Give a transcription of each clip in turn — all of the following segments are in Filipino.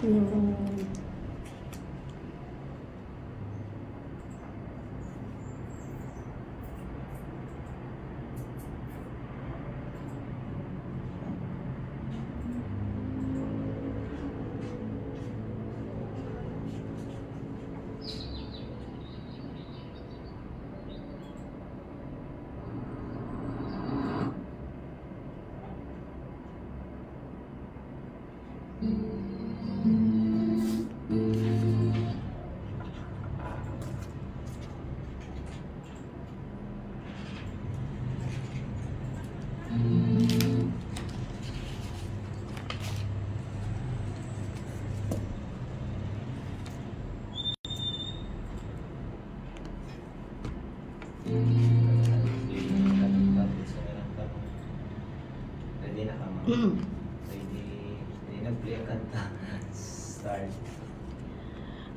Mm. Ready na ka, ma'am? Mm. Ready na play ang kanta. Start.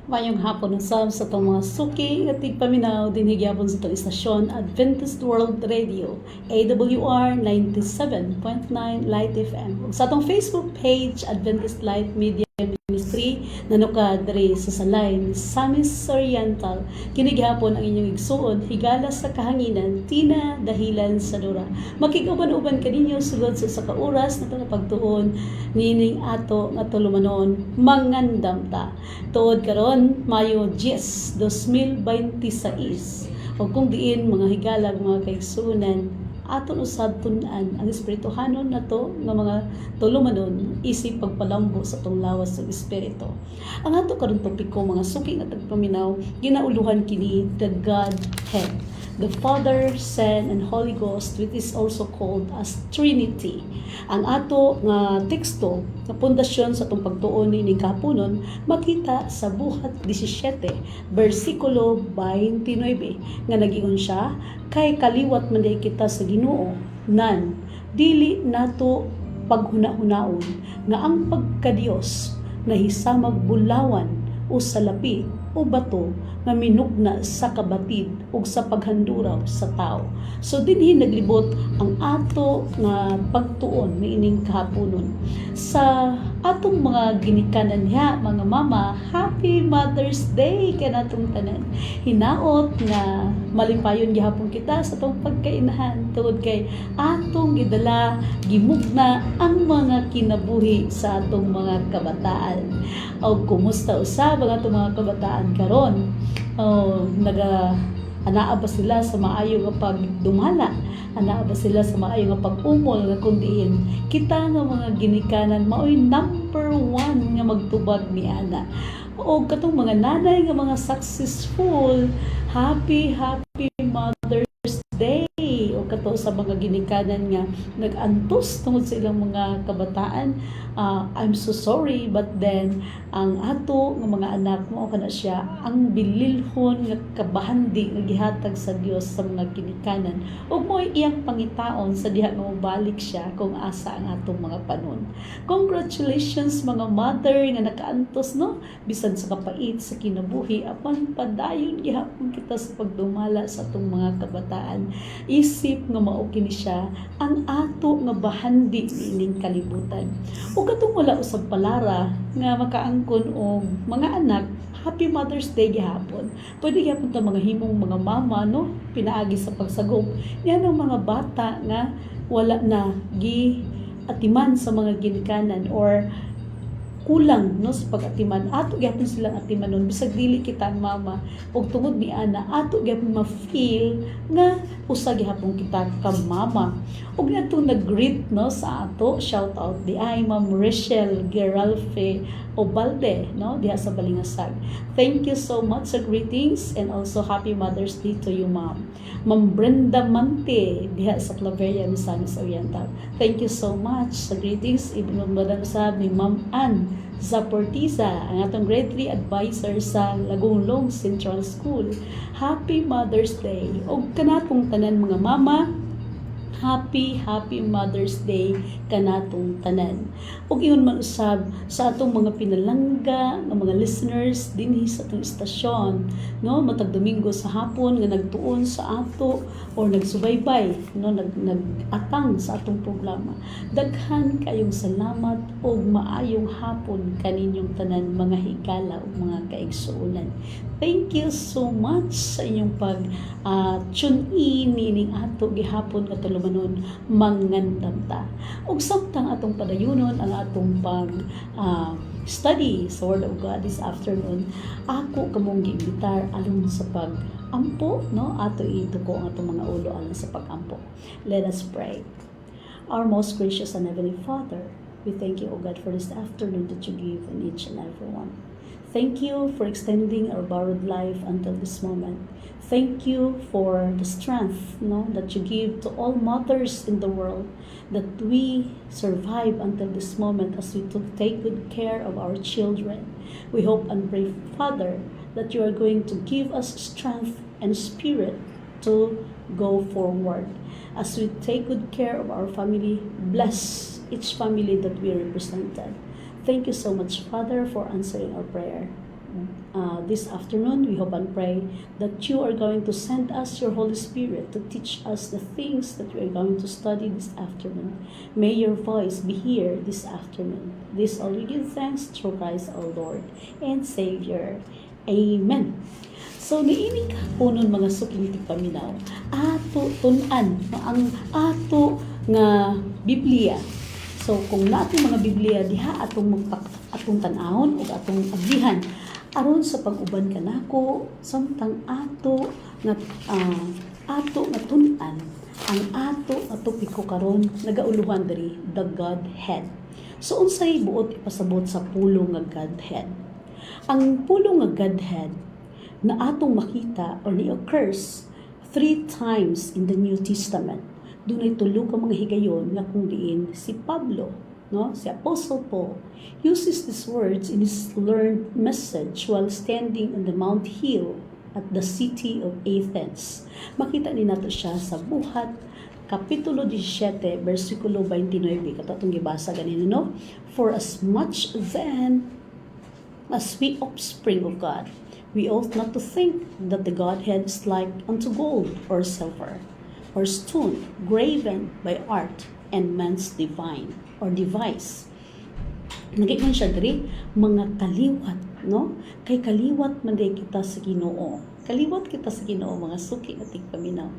Mayong hapon ng Sam sa itong mga suki at tigpaminaw dinigyapon sa itong istasyon Adventist World Radio AWR 97.9 Light FM ug sa itong Facebook page Adventist Light Media Ministry nanukad diri sa salay ni Samis Oriental. Kini gihapon ang inyong igsuon higala sa kahanginan tina dahilan sa dura. Makiguban-uban kaninyo sulod sa ka oras na pagtuon nining ato nga tulumanon mangandam ta. Tuod karon Mayo 10, 2026. O kung diin mga higalag mga kaigsunan aton usab tun-an ang espirituhanon nato nga mga tulumanon isip pagpalambo sa tong lawas sa espiritu. Ang ato karon topiko mga suki nga tagpaminaw ginauluhan kini the Godhead, the Father, Son, and Holy Ghost, which is also called as Trinity. Ang ato nga teksto nga pundasyon sa itong pagtuon ni kapunon makita sa buhat 17 versikulo 29 nga nag-ingon siya kay kaliwat man day kita sa Ginoo nan dili nato paghuna-hunaon nga ang pagkadiyos nahisamag bulawan o salapi o bato nga minugna sa kabatid ug sa paghanduraw sa tao. So dinhi naglibot ang ato nga pagtuon niining kahaponon. Sa atong mga ginikanan niya, mga mama, Happy Mother's Day kanatong tanan. Hinaot nga malipayon gihapon kita sa atong pagkainahan tungod kay atong gidala gimugna ang mga kinabuhi sa atong mga kabataan. O kumusta usab ang atong mga kabataan karon? Anaa ba sila sa maayo nga pagdumala? Anaa ba sila sa maayo nga pag-umol nga kundiin? Kita nga mga ginikanan maoy number 1 nga magtubag ni ana. O katong mga nanay nga mga successful, happy Mother's Day. O kato sa mga ginikanan nga nag-antos tungod sa ilang mga kabataan. I'm so sorry, but then ang ato nga mga anak mo kana siya ang bililhon nga kabahandi nga gihatag sa Dios sa mga ginikanan ug mo'y iyang pangitaon sa diha nga mobalik siya kung asa ang atong mga panon. Congratulations mga mother nga nakaantos no bisan sa kapait sa kinabuhi apan padayon gihapon kita sa pagdumala sa atong mga kabataan. Isip nga mao kini siya ang ato nga bahandi niining kalibutan. Ug katong wala usab palara nga makaangkon og mga anak, Happy Mother's Day gihapon. Pwede gyapon ta mga himong mga mama no pinaagi sa pagsagop. Yan ang mga bata nga wala na atiman sa mga ginikanan or kulang no sa pag-atiman. Ato gyapon silang atimanon bisag dili kita ang mama ug tungod ni ana ato gyapon ma-feel nga usa gyapon kita ka mama. Ug nato nag-greet no sa ato, shout out di ay Ma'am Rachel Geralfe Obalde no diha sa Balingasag. Thank you so much sa greetings and also Happy Mother's Day to you, Ma'am. Ma'am Brenda Mante diha sa Claveria, Misamis Oriental. Thank you so much sa greetings. Ibinugmadan sa ni Ma'am Ann Zaportiza, ang atong grade 3 advisor sa Lagunglong Central School. Happy Mother's Day. O kanatong tanan mga mama, Happy Mother's Day kanatong tanan. Ug iyon man usab sa atong mga pinalangga nga mga listeners dinhi sa atong istasyon, no, matag Domingo sa hapon nga nagtuon sa ato or nagsubaybay, no, nag-atang sa atong programa. Daghan kayong salamat ug maayong hapon kaninyong tanan mga higala ug mga kaigsuonan. Thank you so much sa inyong pag tune in nining ato gihapon nga tulumanon mangandam ta. Ug samtang atong padayunon ang atong pag study sa Word of God this afternoon, ako kamong giimbitar along sa pag-ampo, no, ato ituko ang atong mga ulo along sa pag-ampo. Let us pray. Our most gracious and heavenly Father, we thank you, O God, for this afternoon that you give in each and every one. Thank you for extending our borrowed life until this moment. Thank you for the strength, no, that you give to all mothers in the world, that we survive until this moment as we take good care of our children. We hope and pray, Father, that you are going to give us strength and spirit to go forward. As we take good care of our family, bless each family that we represented. Thank you so much, Father, for answering our prayer. This afternoon, we hope and pray that you are going to send us your Holy Spirit to teach us the things that we are going to study this afternoon. May your voice be here this afternoon. This all we give thanks through Christ our Lord and Savior. Amen. So, niini ka po nun mga suking tigpaminaw, ato tunan, ang ato nga Biblia. So kung natin mga Biblia diha atong tanahon o atong ablihan aron sa pag-uban kanako samtang ato nga tunan ang ato nga topiko karon nagauluhan diri the Godhead. So unsay buot ipasabot sa pulong nga Godhead? Ang pulong nga Godhead na atong makita or ni-occurs 3 times in the New Testament. Dunay tulo ka mga higayon nga kung diin si Pablo, no, si Apostle Paul uses these words in his learned message while standing on the Mount Hill at the city of Athens. Makita ni nato siya sa Buhat Kapitulo 17, versikulo 29, katong gibasa ganina, no? For as much then as we offspring of God, we ought not to think that the Godhead is like unto gold or silver, or stone graven by art and man's divine or device. Nagiging siya diri mga kaliwat, no? Kay kaliwat man day kita sa Ginoo. Kaliwat kita sa Ginoo, mga suki at tigpaminaw.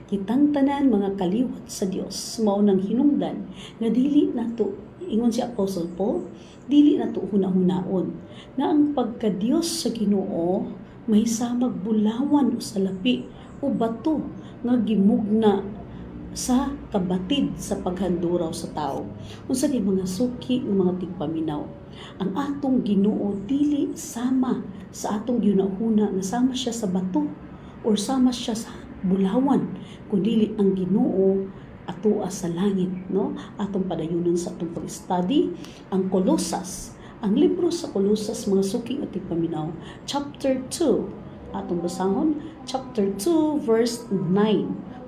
Kitang tanan mga kaliwat sa Dios, mao nang hinungdan nga dili nato, ingon si Apostle Paul, dili nato hunahunahon nga ang pagka-Dios sa Ginoo mahisamag bulawan o salapi o bato nga gimugna sa kabatid sa paghanduraw sa tao. Unsa di mga suki ng mga tigpaminaw, ang atong Ginoo dili sama sa atong ginahuna nga sama siya sa bato or sama siya sa bulawan, kundi ang Ginoo atoa sa langit, no? Atong padayunon sa atong pag-study ang Kolosas. Ang libro sa Kolosas, mga suking at tigpaminaw, chapter 2, atong basahon, chapter 2, verse 9.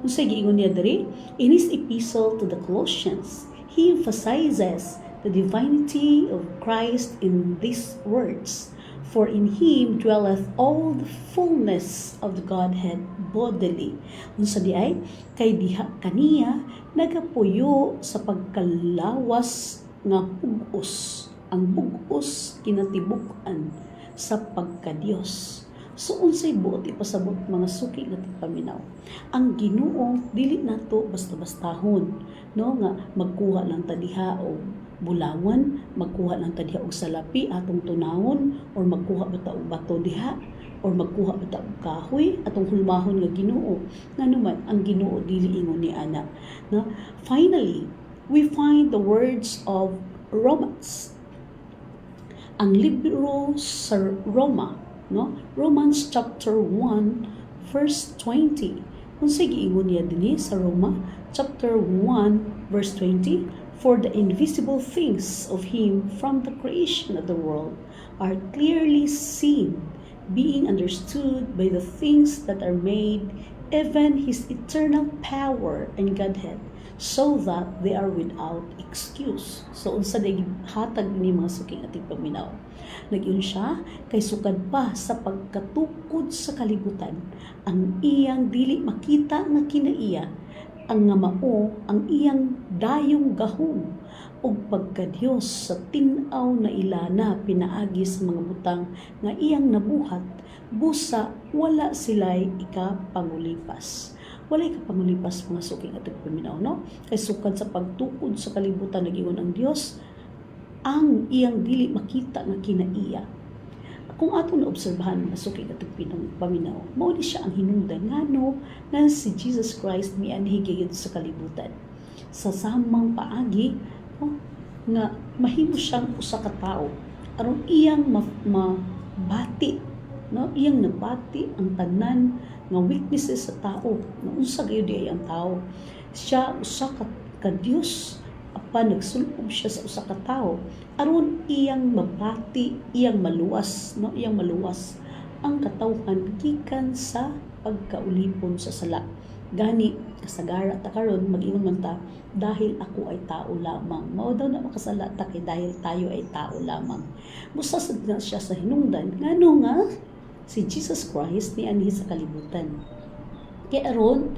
Kung sa giingon niya diri, in his epistle to the Colossians, he emphasizes the divinity of Christ in these words, for in him dwelleth all the fullness of the Godhead bodily. Kung sa di ay, kay diha kaniya nagapuyo sa pagkalawas nga bugos, ang bugos kinatibuk-an sa pagka-Dios. So unsay buot ipasabot mga suki nga tigpaminaw, ang Ginoo dili nato basta-bastahon, no, nga magkuha lang ta diha og bulawan, magkuha lang ta diha og salapi atong tunawon, or magkuha ba ta og bato diha, or magkuha ba ta og kahoy atong hulmahon nga Ginoo. Nganuman ang Ginoo dili ingon ni ana, no? Finally, we find the words of Romans. Ang libro sa Roma, no? Romans chapter 1 verse 20. Kung sige ingon niya dinhi sa Roma chapter 1 verse 20, for the invisible things of him from the creation of the world are clearly seen, being understood by the things that are made, even his eternal power and Godhead, so that they are without excuse. So unsa day hatag ni mga suking ating paminaw. Nagyun siya kay sukad pa sa pagkatukod sa kalibutan ang iyang dili makita nga kinaiya, ang nga mao ang iyang dayong gahom ug pagkadiyos sa tin-aw na ilana pinaagi sa mga butang nga iyang nabuhat, busa wala sila'y ikapangulipas. Walay kapangulipas mga suking ating paminaw, no? Kay sukad sa pagtukod sa kalibutan nagingon ang Dios ang iyang dili makita nga kinaiya. Kung ato na obserbahan mga suking ating paminaw, mao ni siya ang hinungdan ngano nga si Jesus Christ mianhi gayud sa kalibutan. Sa samang paagi, no, nga mahimo siyang usa ka tawo aron iyang mabati, no, iyang nabati ang tanan nga weaknesses sa tao, nga unsa gayud ay ang tao. Siya usa ka Dios, apan nagsulpog siya sa usa ka tawo aron iyang mabati, iyang maluwas, no, iyang maluwas ang katawhan gikan sa pagkaulipon sa sala. Gani kasagara ta karon mag-ingon man ta dahil ako ay tao lamang. Mao daw na makasala ta kay dahil tayo ay tao lamang. Musasad na siya sa hinungdan ngano nga si Jesus Christ ni anhi sa kalibutan. Kaya aron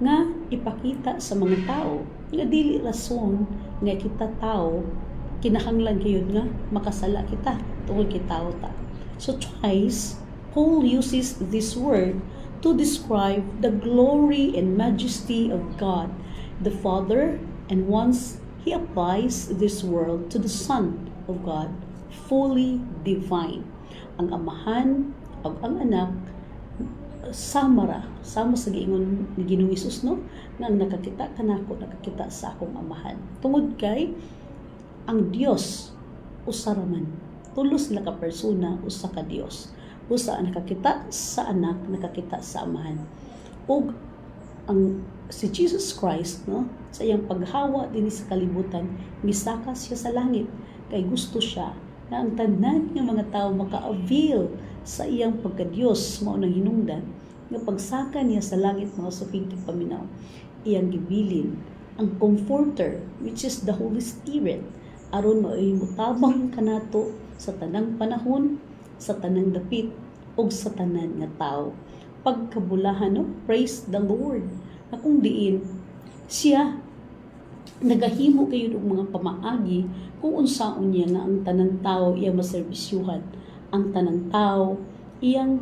nga ipakita sa mga tao nga dili rason nga kita tao kinahanglan gayud nga makasala kita tungod kay tao ta. So twice Paul uses this word to describe the glory and majesty of God the Father, and once he applies this word to the Son of God, fully divine. Ang amahan ug ang anak sama sa giingon ni Ginoong Hesus, no, nga ang nakakita kanako nakakita sa akong amahan. Tungod kay ang Dios usa ra man, tulo sila ka persona, usa ka Dios. Usa ang nakakita sa anak, nakakita sa amahan. Ug ang si Jesus Christ, no, sa iyang paghawa dinhi sa kalibutan, misaka siya sa langit kay gusto siya na ang tanan nga mga tao maka-avail sa iyang pagka-Dios, mao nang hinungdan nga pagsaka niya sa langit mga suking paminaw, iyang gibilin ang comforter, which is the Holy Spirit, aron maimutabang kanato sa tanang panahon, sa tanang dapit ug sa tanan nga tawo. Pagkabulahan, no? Praise the Lord. Na kung diin siya nagahimo kayo og mga pamaagi kung unsaon niya nga ang tanang tawo iyang maserbisyuhan, ang tanang tawo iyang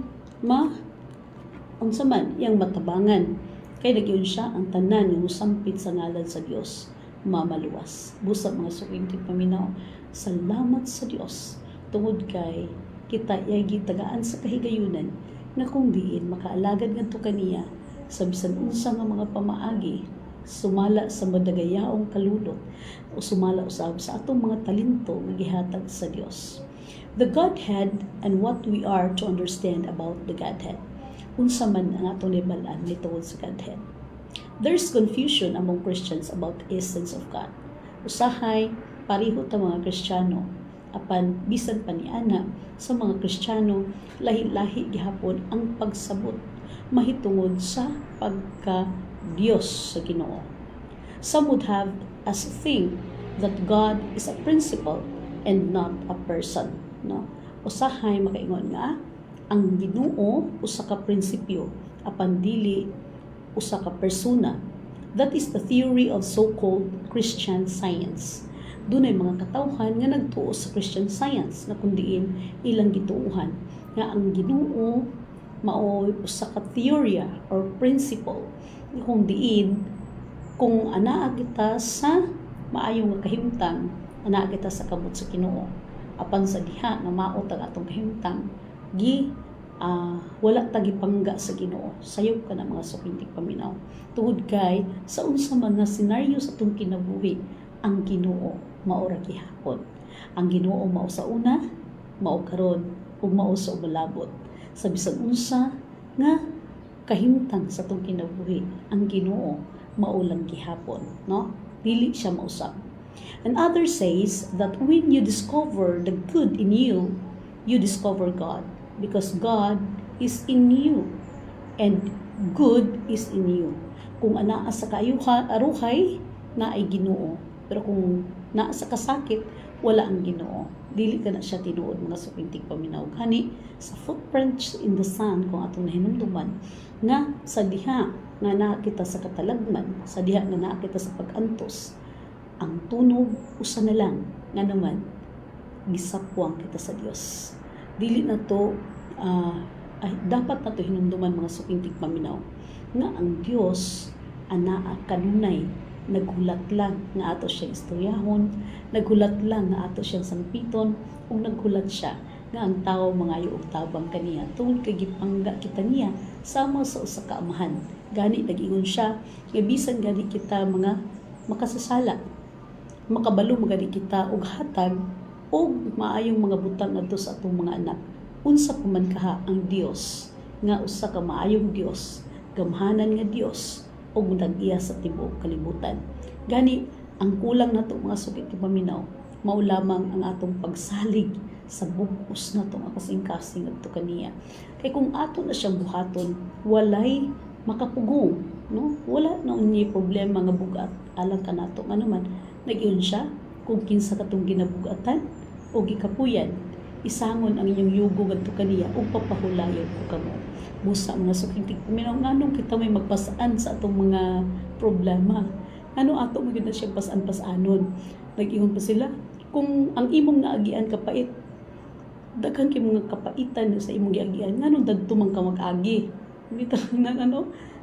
unsa man iyang matabangan, kay nagyon siya ang tanan nga mosampit sa ngalan sa Dios mamaluwas. Busa mga suking paminaw, salamat sa Dios tungod kay kita iyagi tagaan sa kahigayunan nga kung diin makaalagad ngadto kaniya sa bisan unsa nga mga pamaagi, sumala sa madagayaong kalulot o sumala usab sa atong mga talento nga gihatag sa Dios. The Godhead and what we are to understand about the Godhead. Unsa man ang atong libalan nitungod sa Godhead. There's confusion among Christians about the essence of God. Usahay pareho ta mga Kristiyano, apan bisan pa niana sa mga Kristiyano lahi-lahi gihapon ang pagsabot mahitungod sa pagka-Dios sa Ginoo. Some would have us think that God is a principle and not a person, no? Usahay makaingon nga ang Ginoo usa ka prinsipyo apan dili usa ka persona. That is the theory of so-called Christian Science. Dunay mga katawhan nga nagtuo sa Christian Science na kundiin ilang gituuhan nga ang Ginoo mao usa ka teorya or principle kung diin kung anaa kita sa maayong nga kahimtang, anaa kita sa kamot sa Ginoo, apan sa diha nga maot ang atong kahimtang wala ta gipangga sa Ginoo, sayop ka na mga suking paminaw tungod kay sa unsa man nga senaryo sa atong kinabuhi ang Ginoo mao ra gihapon. Ang Ginoo mao sa una, mao karon ug mao sa ubalabot. Sa bisan unsa nga kahimtang sa atong kinabuhi, ang Ginoo mao lang gihapon, no? Dili siya mausab. And others says that when you discover the good in you, you discover God because God is in you. And good is in you. Kung anaa sa aruhay, na ay Ginoo. Pero kung naa sa kasakit, wala ang Ginoo. Dili ka na siya tinuod mga supintig paminaw. Hani, sa footprints in the sand, kung atong nahinumduman, nga sa diha nga naa kita sa katalagman, sa diha nga naa kita sa pag-antos, ang tunog usa na lang nga naman gisapwang kita sa Dios. Dili na to ay dapat na to hinumduman mga supintig paminaw nga ang Dios anaa kanunay naghulat lang nga ato siyang istoryahon, naghulat lang nga ato siyang sangpiton, ug naghulat siya nga ang tao mangayo og tabang kaniya tungod kay gipangga kita niya sama sa usa ka amahan. Gani nag-ingon siya nga bisan gani kita mga makasasala, makabalo magani kita og hatag og maayong mga butang adto sa atong mga anak. Unsa pa man kaha ang Dios nga usa ka maayong Dios, gamhanan nga Dios og nag-iya sa tibuok kalibutan. Gani ang kulang nato mga sugit paminaw mao lamang ang atong pagsalig sa bug-os nato nga kasing-kasing adto kaniya. Kay kung ato na siyang buhaton, walay makapugong, no? Wala na unya problema nga bugat alang kanato nga naman nag-iyon siya kung kinsa katong ginabugatan o gikapuyan, isangon ang inyong yugo ngadto kaniya ug papahulayon ko kamo. Busa mga sukintig paminaw nganong kita may magpasaan sa atong mga problema. Ano ato mo gyud na siya pasaan-pasanon. Nag-ingon pa sila kung ang imong naagian kapait, daghan kay mga kapaitan sa imong giagian nganong dagto man ka mag-agi. Dito na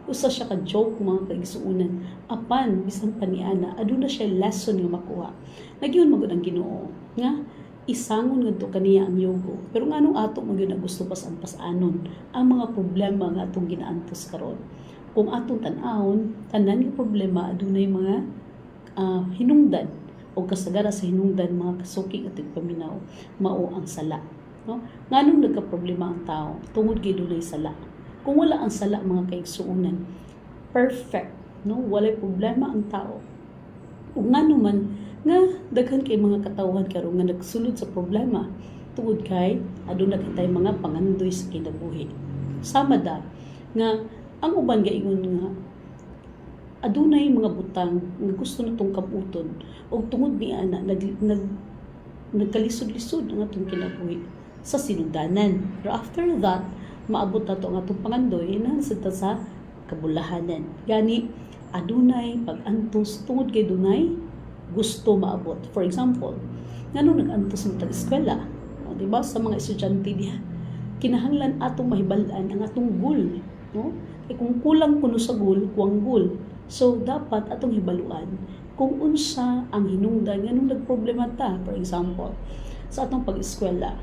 usa siya ka joke mga kaigsuunan. Apan bisan paniana aduna siya lesson nga makuha. Nagyon magud ang Ginoo nga isangon ngadto kaniya ang yugo. Pero nganong ato mo gyud na gusto pasan-pasanon ang mga problema nga atong ginaantos karon. Kung atong tan-awon, tanan nga problema adunay mga hinungdan o kasagara sa hinungdan mga kasuki at paminaw mao ang sala, no? Nganong nagka-problema ang tao tungod kay dunay sala. Kung wala ang sala mga kaigsuunan, perfect, no? Walay problema ang tao. Ug ngano man nga daghan kay mga katawhan karon nga nagsulod sa problema tungod kay aduna kitay mga pangandoy sa kinabuhi. Sama da nga ang uban gaingon nga adunay mga butang nga gusto natong kabuton ug tungod niya na nagkalisod-lisod ang atong kinabuhi sa sinugdanan. Pero after that, maabot na to ang atong pangandoy na sa kabulahanan. Gani adunay pag-antos tungod kay dunay gusto maabot. For example, nganong nag-antos mo tag-eskwela? O, diba? Sa mga estudyante diha, kinahanglan atong mahibal-an ang atong goal. No? E kung kulang kuno sa goal, kuwang goal. So, dapat atong hibaluan kung unsa ang hinungdan nganong nagproblema ta. For example, sa atong pag-eskwela,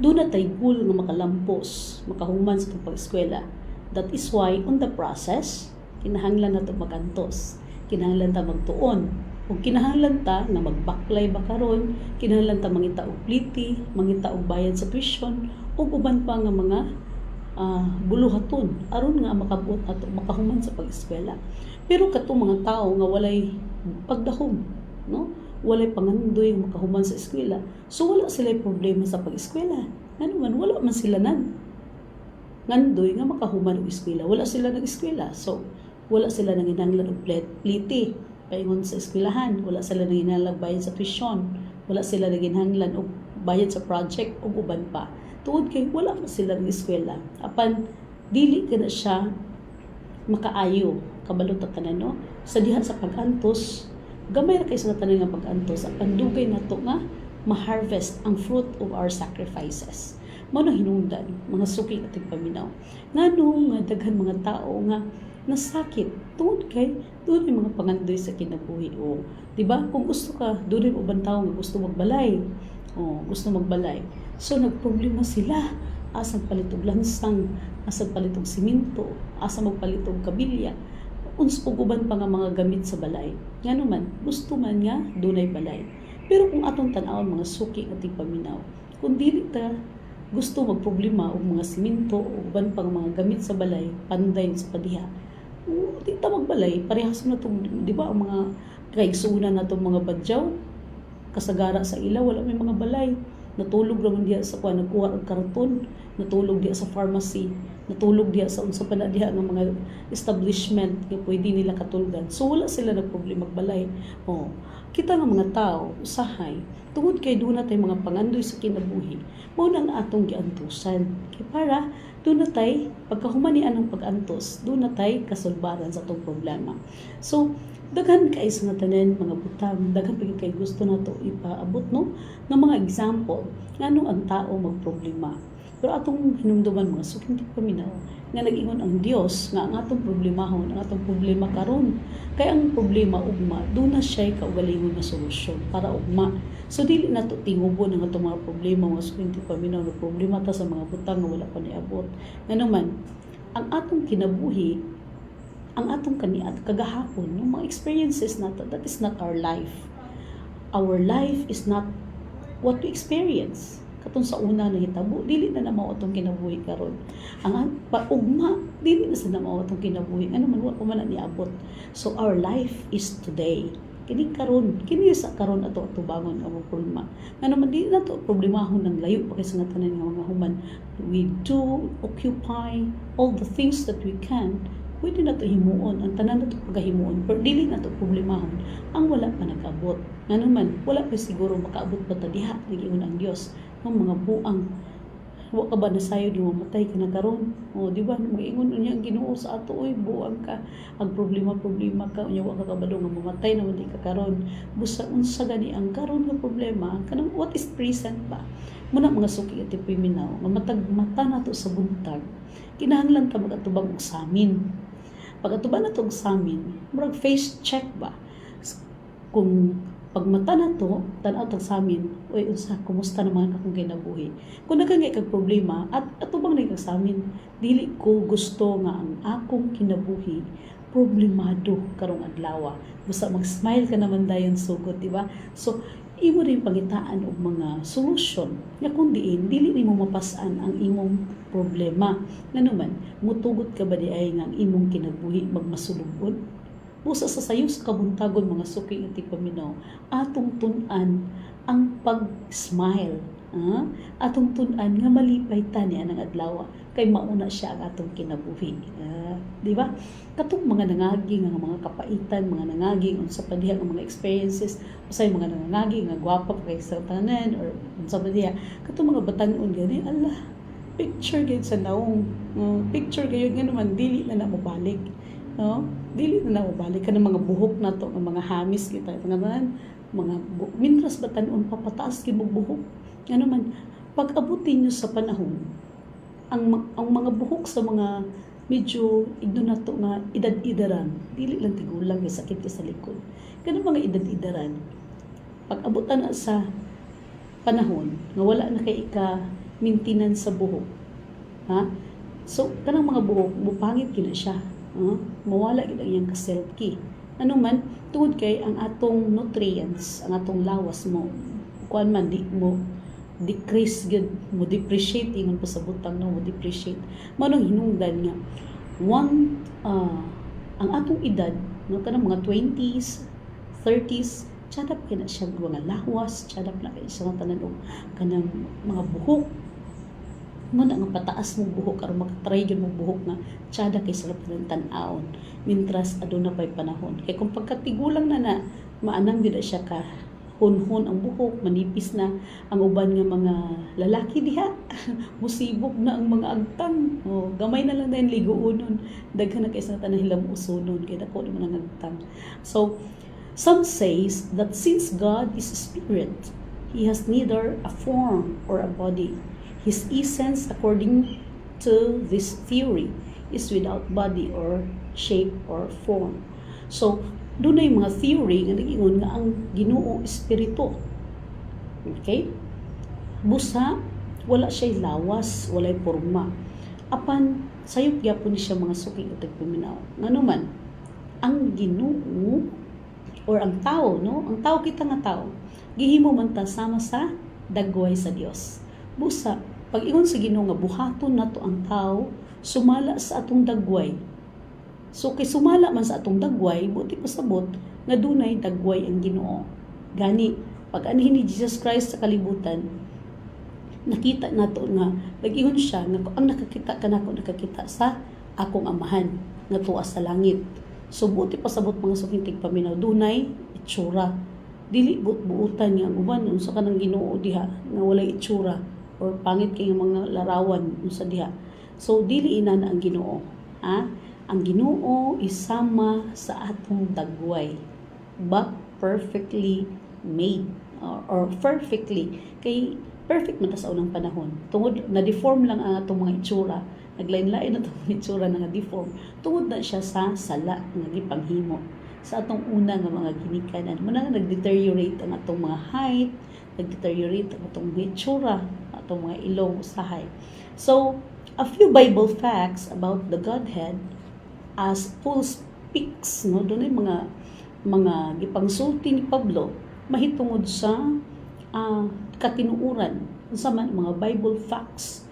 doon na tayo goal nga makalampos, makahuman sa atong pag-eskwela. That is why, on the process, kinahanglan nato magantos. Kinahanglan ta magtuon o kinahanglan ta na magbaklay ba karon, kinahanglan ta mangita og pliti, mangita og bayad sa tuition ug uban pa nga mga buluhaton aron nga makabuot ato makahuman sa pag-eskwela. Pero katong mga tao nga walay pagdahom, no? Walay pangandoy makahuman sa eskwela. So wala sila problema sa pag-eskwela. Ano man wala man sila ngandoy nga makahuman og eskwela. Wala sila nag-eskwela. So wala sila nanginahanglan og pliti paingon sa eskwelahan, wala sila nanginahanglan bayad sa tuition, wala sila nanginahanglan og bayad sa project ug uban pa. Tuod kay wala man sila ng eskwela. Apan dili kana siya makaayo kabalo ta tanan, no? Sa diha sa pag-antos, gamay ra kay sa tanan nga pag-antos, apan dugay nato nga ma-harvest ang fruit of our sacrifices. Mao na hinungdan mga suki at paminaw. Nganong nga daghan mga tao nga nasakit tungod kay doon yung mga pangandoy sa kinabuhi. O, diba? Kung gusto ka, doon yung ubang tao nga gusto magbalay. O, gusto magbalay. So, nagproblema sila. Asa palitog lansang, asa palitog siminto, asa magpalitog kabilya. Uban pa nga mga gamit sa balay. Nga naman, gusto man nga, doon ay balay. Pero kung atong tanawon mga suki at paminaw, kung dili ta gusto magproblema og mga siminto o uban pang mga gamit sa balay, panday sa padiha, di ta magbalay, parehas na itong, di ba, ang mga kaigsunan na itong mga badyaw, kasagara sa ilaw, wala may mga balay. natulog raman diha sa kuan, nagkuha og karton, natulog diha sa pharmacy, natulog diha sa unsa pa na diha nga mga establishment nga pwede nila katulgan. So wala sila na problema magbalay. Kita nga mga tao usahay tungod kay duna tay mga pangandoy sa kinabuhi, mao nang atong giantusan. Kay para duna tay pagkahumanian ng pag-antos, duna tay kasulbaran sa atong problema. So daghan kay sa nga tanan mga butang, daghan pagid kay gusto nato ipaabot no ng mga example nganong ang tao magproblema. Pero atong hinumduman mga suking di paminaw nga nag-ingon ang Dios nga ang atong problemahon, ang atong problema karon. Kay ang problema ugma, doon na siya kaugalingon na solusyon para ugma. So dili na to tingubo ng atong mga problema, mga suking di paminaw na problema ta sa mga butang nga wala pa niabot. Nga naman, ang atong kinabuhi, ang atong kaniat kagahapon, yung mga experiences nato, that is not our life. Our life is not what we experience. Katong sa una na hitabo, dili na mao atong kinabuhi karon. Ang paugma, dili na sa mao atong kinabuhi. Ano man wa pa man niabot. So our life is today. Kini karon, kini sa karon ato bangon ang problema. Ano man dili na to problemahon ng layo pa kay sa tanan nga mga human. We do occupy all the things that we can. Pwede na to himuon, ang tanan na to pagahimuon, pero dili na to problemahon ang wala pa nag-abot. Nga naman, wala pa siguro makaabot pa ta diha, nag-iun ang Dios, ng mga buang. Wa ka ba nasayo di mamatay ka na karon? O, di ba, mag-ingon niya ang Ginoo sa ato, oy, buang ka, ang problema ka, unya wa ka kabalo nga mamatay naman di ka karon. Busa unsa gani ang karon nga problema, kanang what is present ba? Muna mga suki at ipiminaw, nga matag mata nato sa buntag, kinahanglan ta magatubag og samin. Pag-atuban na ito sa amin, murag face check ba? Kung pagmata na ito, tanaw ito sa amin, uy, unsa, kumusta naman akong kinabuhi? Kung nagkangay kag problema, at atubang na sa amin, dili ko gusto nga ang akong kinabuhi, problemado karong adlaw. Basta mag-smile ka naman dayon sugot, di ba? So, imo rin pangitaan og mga solusyon nga kung diin dili nimo mapasan ang imong problema. Nganuman, mutugot ka ba di ay nga ang imong kinabuhi magmasulubon? Busa sa sayo sa kabuntagon mga suki at paminaw, atong tun-an ang pag-smile. Atong tun-an nga malipay tani anang adlaw kay mauna siya ang atong kinabuhi. Di ba? Katong mga nangaging nga mga kapaitan, mga nangaging unsa pa diha nga mga experiences, usay mga nangaging nga gwapa pa kay sa tanan or unsa pa diha, katong mga batan-on gani, Allah, picture gid sa naong, picture gayud nga naman dili na mabalik. No? Dili na mabalik kanang mga buhok nato, nga mga hamis kita, tanan mga mintras batan-on papataas gid buhok. Ano man, pag-abutin nyo sa panahon, ang mga buhok sa mga medyo igno na to nga edad-idaran, dili lang tigulang yung sakit sa likod. Ganun mga edad-idaran, pag-abutan na sa panahon, nga wala na kay maintenance sa buhok. So, kanang mga buhok, mupangit gina siya. Mawala gina iyang ka-selfie. Ano man, tungod kay ang atong nutrients, ang atong lawas mo, kuan man, di mo decrease good, mo depreciate ingon pa sa butang no, mo depreciate manong hinungdan nga ang atong edad no kanang mga 20s 30s tsadap kay na siya mga lawas, tsadap na kay siya tanan og kanang mga buhok mo na nga pataas mong buhok aron makatry gyud mong buhok nga tsada kay sarap ng tan-awon mintras aduna pay panahon kay kung pagkatigulang na maanang gid siya ka hunhon ang buhok, manipis na ang uban nga mga lalaki diha. Musibok na ang mga agtang. Gamay na lang na yung ligoonon. Daghan na kaysa tanang hilam usunon. Kaya dako naman ang agtang. So, some says that since God is a spirit, He has neither a form or a body. His essence, according to this theory, is without body or shape or form. So, doon na yung mga theory nga nag-ingon nga ang Ginoo espiritu. Okay? Busa, wala siya lawas, walay porma. Apan, sayop gyapon siya mga suki at tagpaminaw. Nga naman, ang Ginoo or ang tao, no? Ang tao kita nga tao, gihimo man ta sama sa dagway sa Dios. Busa, pag ingon sa Ginoo nga buhaton nato ang tao, sumala sa atong dagway. So kay sumala man sa atong dagway, buti pasabot nga dunay dagway ang Ginoo. Gani, pag anhin ni Jesus Christ sa kalibutan, nakita nato nga nag-ingon siya nga ang nakakita kanako nakakita sa akong amahan nga tuwa sa langit. So buti pasabot mga sukintig paminaw dunay itsura. Dili buutan nga uban unsa kanang Ginoo diha nga walay itsura or pangit kay mga larawan unsa diha. So dili ina na ang Ginoo. Ang Ginoo isama sa atong dagway but perfectly made or perfectly kay perfect man ta sa unang panahon. Tungod na deform lang ang atong mga itsura, naglain-lain na itong itsura na deform. Tungod na siya sa sala nga gipanghimo sa atong una nga mga ginikanan. Muna nga nag-deteriorate ang atong mga height, nag-deteriorate ang atong mga itsura, atong mga ilong usahay. So, a few Bible facts about the Godhead as Paul speaks, no, doon ay mga gipangsulti ni Pablo mahitungod sa katinuuran sa mga Bible facts.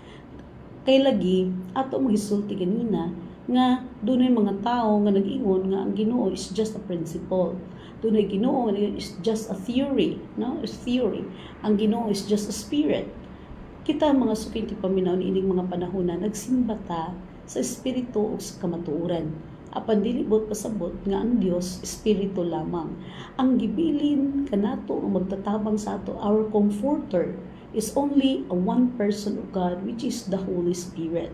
Kay lagi ato magisulti kanina nga dunay mga tao nga nag-ingon nga ang Ginoo is just a principle. Dunay Ginoo nga is just a theory, no? Is theory. Ang Ginoo is just a spirit. Kita mga sukinti paminaw niining mga panahon na nagsimba ta sa espiritu o sa kamatuoran. Apan dili bot pasabot nga ang Dios espiritu lamang. Ang gibilin kanato nga magtatabang sa ato, our comforter is only a one person of God, which is the Holy Spirit.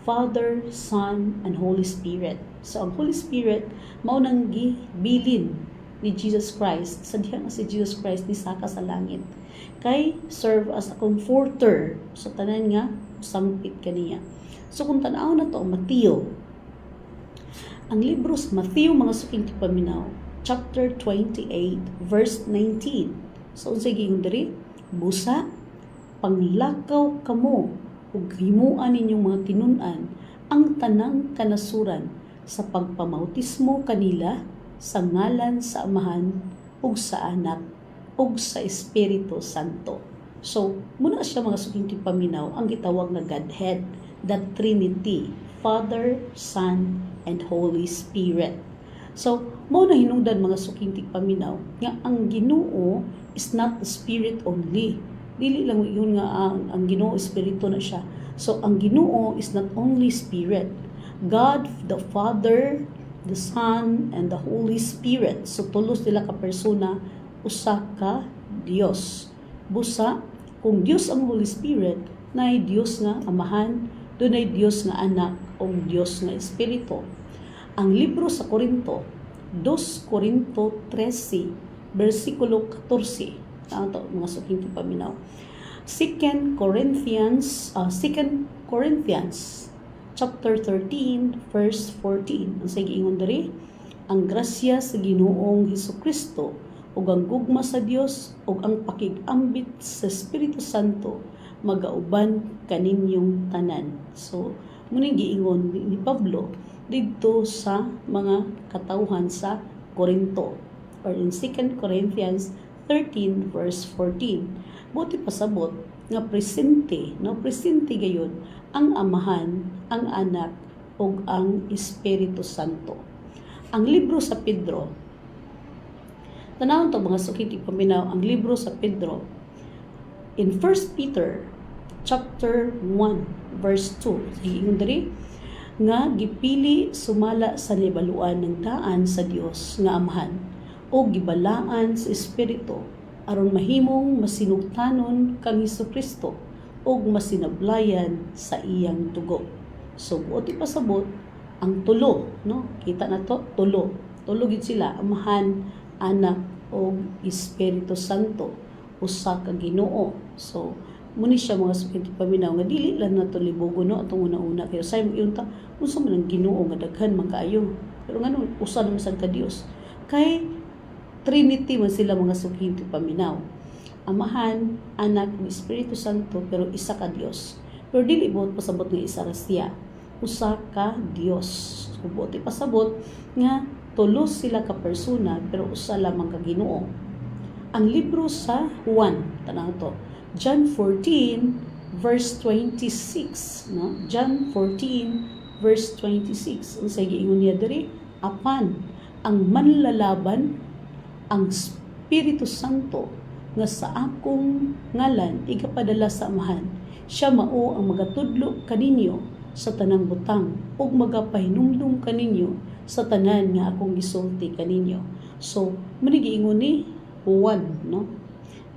Father, Son, and Holy Spirit. So ang Holy Spirit mao nang gibilin ni Jesus Christ. Sa diha nga si Jesus Christ ni saka sa langit kay serve as a comforter sa tanan nga sampit kaniya. So kung tan-aw na to Mateo, ang libro sa Mateo mga suking paminaw, chapter 28 verse 19. So unsay giingon diri? Busa panglakaw kamo ug himuan ninyong mga tinun-an ang tanang kanasuran sa pagpamautismo kanila sa ngalan sa Amahan ug sa Anak ug sa Espiritu Santo. So muna siya mga suking paminaw ang gitawag nga Godhead, the Trinity, Father, Son, and Holy Spirit. So, mao na hinungdan mga suking tigpaminaw nga ang Ginoo is not a spirit only. Dili lang yun nga ang Ginoo espiritu na siya. So, ang Ginoo is not only spirit. God, the Father, the Son, and the Holy Spirit. So, tulos nila ka persona, usa ka Dios. Busa, kung Dios ang Holy Spirit, naay Dios nga Amahan, dunay Dios nga Anak, o Dios nga Espiritu. Ang libro sa Korinto, 2 Korinto 13, versikulo 14. Ito, mga suking paminaw. 2 Corinthians chapter 13, verse 14. Ang sige ingon diri, ang grasya sa Ginoong Hesukristo ug ang gugma sa Dios ug ang pakig-ambit sa Espiritu Santo magauban kaninyong tanan. So, muning giingon ni Pablo didto sa mga katawhan sa Korinto or in 2 Corinthians 13 verse 14. Buti pasabot nga presente, no, presente gayon ang Amahan, ang Anak ug ang Espiritu Santo. Ang libro sa Pedro, tanawon to mga suking paminaw, ang libro sa Pedro in 1 Peter chapter 1 verse 2. Ingon diri nga gipili sumala sa libaluan ng daan sa Dios nga Amahan o gibalaan sa Espiritu aron mahimong masinugtanon kang Hesukristo ug masinablayan sa iyang dugo. So buoti pasabot ang tulo, no? Kita na to, tulo. Tulo gid sila, Amahan, Anak ug Espiritu Santo, usa ka Ginoo. So muni siya mga sukinti paminaw nga dili lang nato libogo no atong una-una kay say mo ta unsa man ang Ginoo nga daghan man kaayo pero ngano usa naman sad ka Dios kay Trinity man sila mga sukinti paminaw, Amahan, Anak ug Espiritu Santo, pero isa ka Dios. Pero dili buot pasabot nga isa ra siya, usa ka Dios. Buot pasabot nga tulo sila ka persona pero usa lamang ka Ginoo. Ang libro sa Juan, tanaw to, John 14 verse 26, no? John 14 verse 26. Unsay giingon niya diri? Apan ang manlalaban, ang Espiritu Santo nga sa akong ngalan igapadala sa Amahan. Siya mao ang magatudlo kaninyo sa tanang butang ug magapahinumdum kaninyo sa tanan nga akong gisulti kaninyo. So, muni giingon ni Juan, no?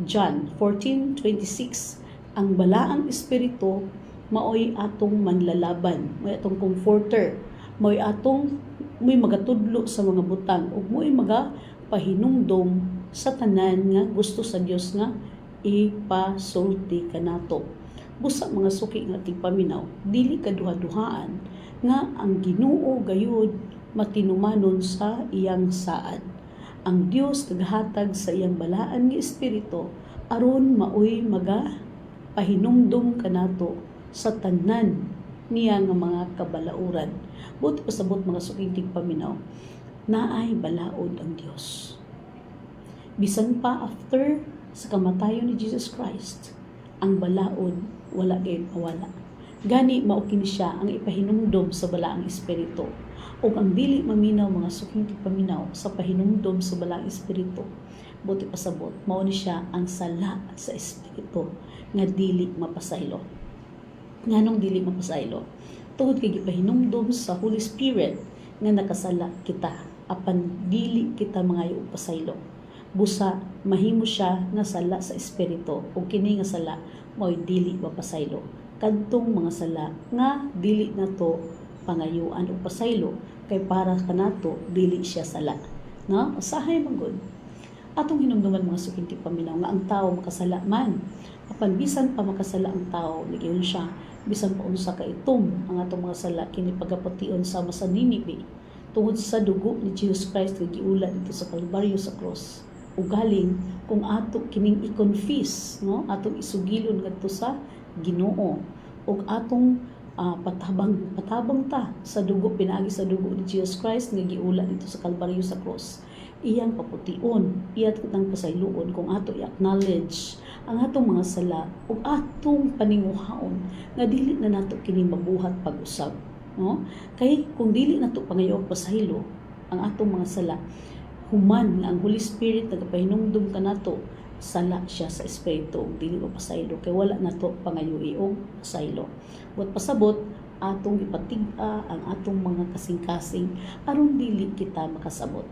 John 14:26, ang balaang espiritu maoy atong manlalaban, maoy atong comforter, maoy magatudlo sa mga butang ug maoy magapahinumdom sa tanan nga gusto sa Dios nga ipasulti kanato. Busa mga suki nga tigpaminaw, dili kaduha-duhaan nga ang Ginoo gayud matinumanon sa iyang saad. Ang Dios naghatag sa iyang balaan nga espiritu aron maoy pahinumdom kanato sa tanan niya nga mga kabalauran. Buti pasabot mga suking tigpaminaw, naay balaod ang Dios. Bisan pa after sa kamatayon ni Jesus Christ, ang balaod wala gayud mawala. Gani mao kini siya ang ipahinumdom sa balaang espiritu. Ug ang dili maminaw mga suking tigpaminaw sa pahinumdom sa balaang espiritu, buti pasabot mao ni siya ang sala sa espiritu nga dili mapasaylo. Nganong dili mapasaylo? Tungod kay gipahinumdom sa Holy Spirit nga nakasala kita apan dili kita mangayo og pasaylo. Busa mahimo siya nga sala sa espiritu ug kini nga sala mao'y dili mapasaylo. Kadtong mga sala nga dili nato pangayuan og pasaylo kay para kanato dili siya sala. No? Usahay magud. Atong hinumduman mga suking tigpaminaw nga ang tao makasala man. Apan bisan pa makasala ang tao, ligiyon siya, bisan pa unsa ka itom ang atong mga sala kini pagapation sama sa Ninive tungod sa dugo ni Jesus Christ nga giula dito sa Kalbaryo sa cross. Ugaling kung ato kining i-confess, no, atong isugilon ngadto sa Ginoo ug atong patabang ta sa dugo, pinaagi sa dugo ni Jesus Christ nga giula dito sa Kalbaryo sa cross. Iyang papution, iyang kitang pasayloon kung ato i-acknowledge ang atong mga sala ug atong paninguhaon nga dili na nato kini mabuhat pag-usab, no? Kay kung dili nato pangayo og pasaylo ang atong mga sala, human nga ang Holy Spirit nagapahinumdum kanato, sala siya sa espiritu ug dili mapasaylo kay wala nato pangayoy og pasaylo. Buot pasabot atong ipatig-a ang atong mga kasing-kasing aron dili kita makasabot.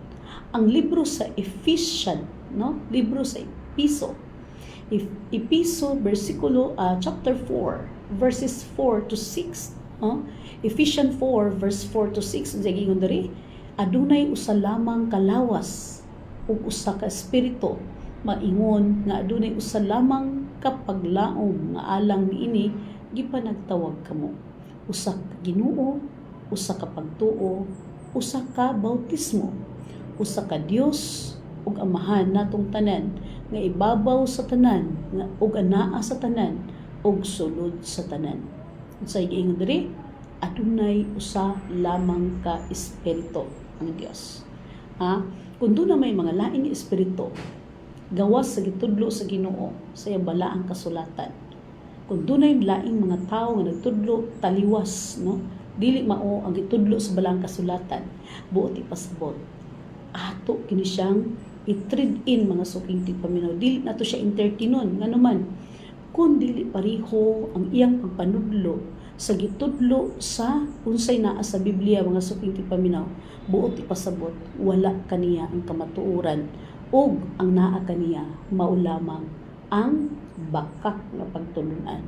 Ang libro sa Ephesians, no? Libro sa Episo versikulo chapter 4 verses 4 to 6, no? Ephesians 4 verse 4 to 6 gingon diri, adunay usa lamang kalawas ug usa ka espiritu, maingon nga adunay usa lamang kapaglaom nga alang niini gipanagtawag kamo. Usa ka Ginoo, usa ka pagtuo, usa ka bautismo, usa ka Dios ug Amahan natong tanan nga ibabaw sa tanan nga ug anaa sa tanan ug sulod sa tanan. Unsay giingon diri? Adunay usa lamang ka espiritu ang Dios. Kung doon na may mga laing espiritu gawas sa gitudlo sa Ginoo sa iyang balaang kasulatan, kung doon ay laing mga tao nga nagtudlo taliwas, no, dili mao ang gitudlo sa balaang kasulatan, buot ipasabot ato kini siyang i-trade in mga suking tigpaminaw. Dili nato siya entertainon nga naman kung dili pareho ang iyang pagpanudlo sa gitudlo sa unsay naa sa Biblia mga suking tigpaminaw, buot ipasabot wala kaniya ang kamatuoran ug ang naa kaniya mao lamang ang bakak nga pagtulunan.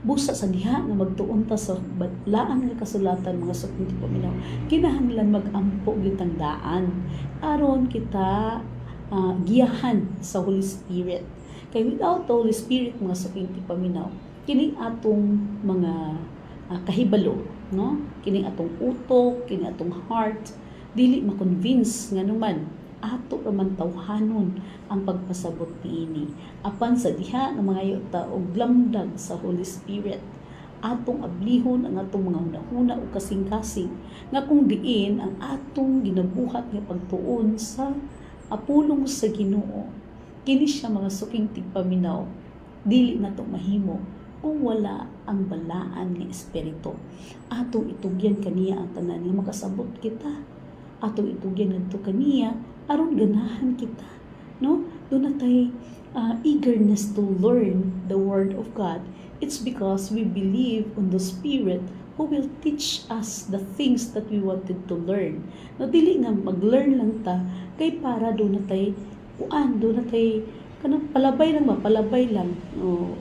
Busa sa diha nga magtuon ta sa laan nga kasulatan mga suking tigpaminaw, kinahanglan mag-ampo gitang daan aron kita giyahan sa Holy Spirit. Kay without the Holy Spirit mga suking tigpaminaw, kining atong mga kahibalo, no, kining atong utok, kining atong heart dili ma-convince nga naman ato raman tawhanon ang pagpasabot niini. Apan sa diha nga mga yuta og lamdag sa Holy Spirit, atong ablihon ang atong mga hunahuna o kasing-kasing nga kung diin ang atong ginabuhat nga pagtuon sa apulong sa Ginoo. Kini siya mga suking tigpaminaw, dili nato mahimo kung wala ang balaan nga espiritu. Atong itugyan kaniya ang tanan nga makasabot kita. Atong itugyan ngadto kaniya aron ganahan kita, no? doon natay eagerness to learn the Word of God. It's because we believe on the Spirit who will teach us the things that we wanted to learn. No, dili nga mag-learn lang ta, kay para doon natay, doon natay, kanang palabay lang. O,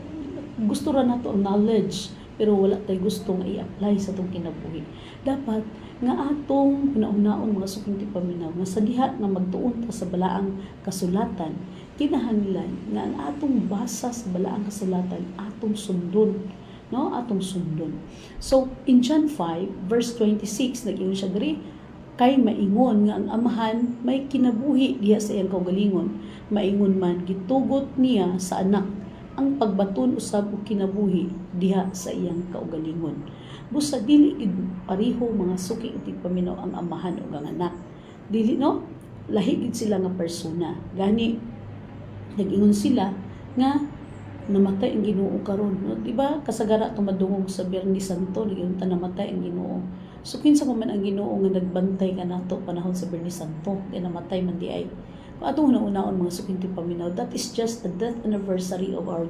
gusto ra nato ang knowledge, pero wala tay gusto nga i-apply sa itong kinabuhi. Dapat nga atong una-unaon mga suking tipaminaw, nga sa diha nga magtuon ta sa balaang kasulatan, kinahanglan nga ang atong basa sa balaang kasulatan, atong sundon. No, atong sundon. So in John 5 verse 26 nag-ingon siya diri, kay maingon nga ang amahan may kinabuhi diha sa iyang kaugalingon, maingon man gitugot niya sa anak ang pagbaton usab og kinabuhi diha sa iyang kaugalingon. Busa dili gid pareho mga suki ug paminaw ang amahan ug ang anak. Dili no, lahi gid sila nga persona. Gani nag-ingon sila nga namatay ang Ginoo karon, no? Diba kasagara tumadungog sa Biyernes Santo yung namatay ang Ginoo. So kinsa man ang Ginoo nga nagbantay kanato panahon sa Biyernes Santo kay namatay man di ay. Kung atong una-unaon mga suking paminaw, that is just the death anniversary of our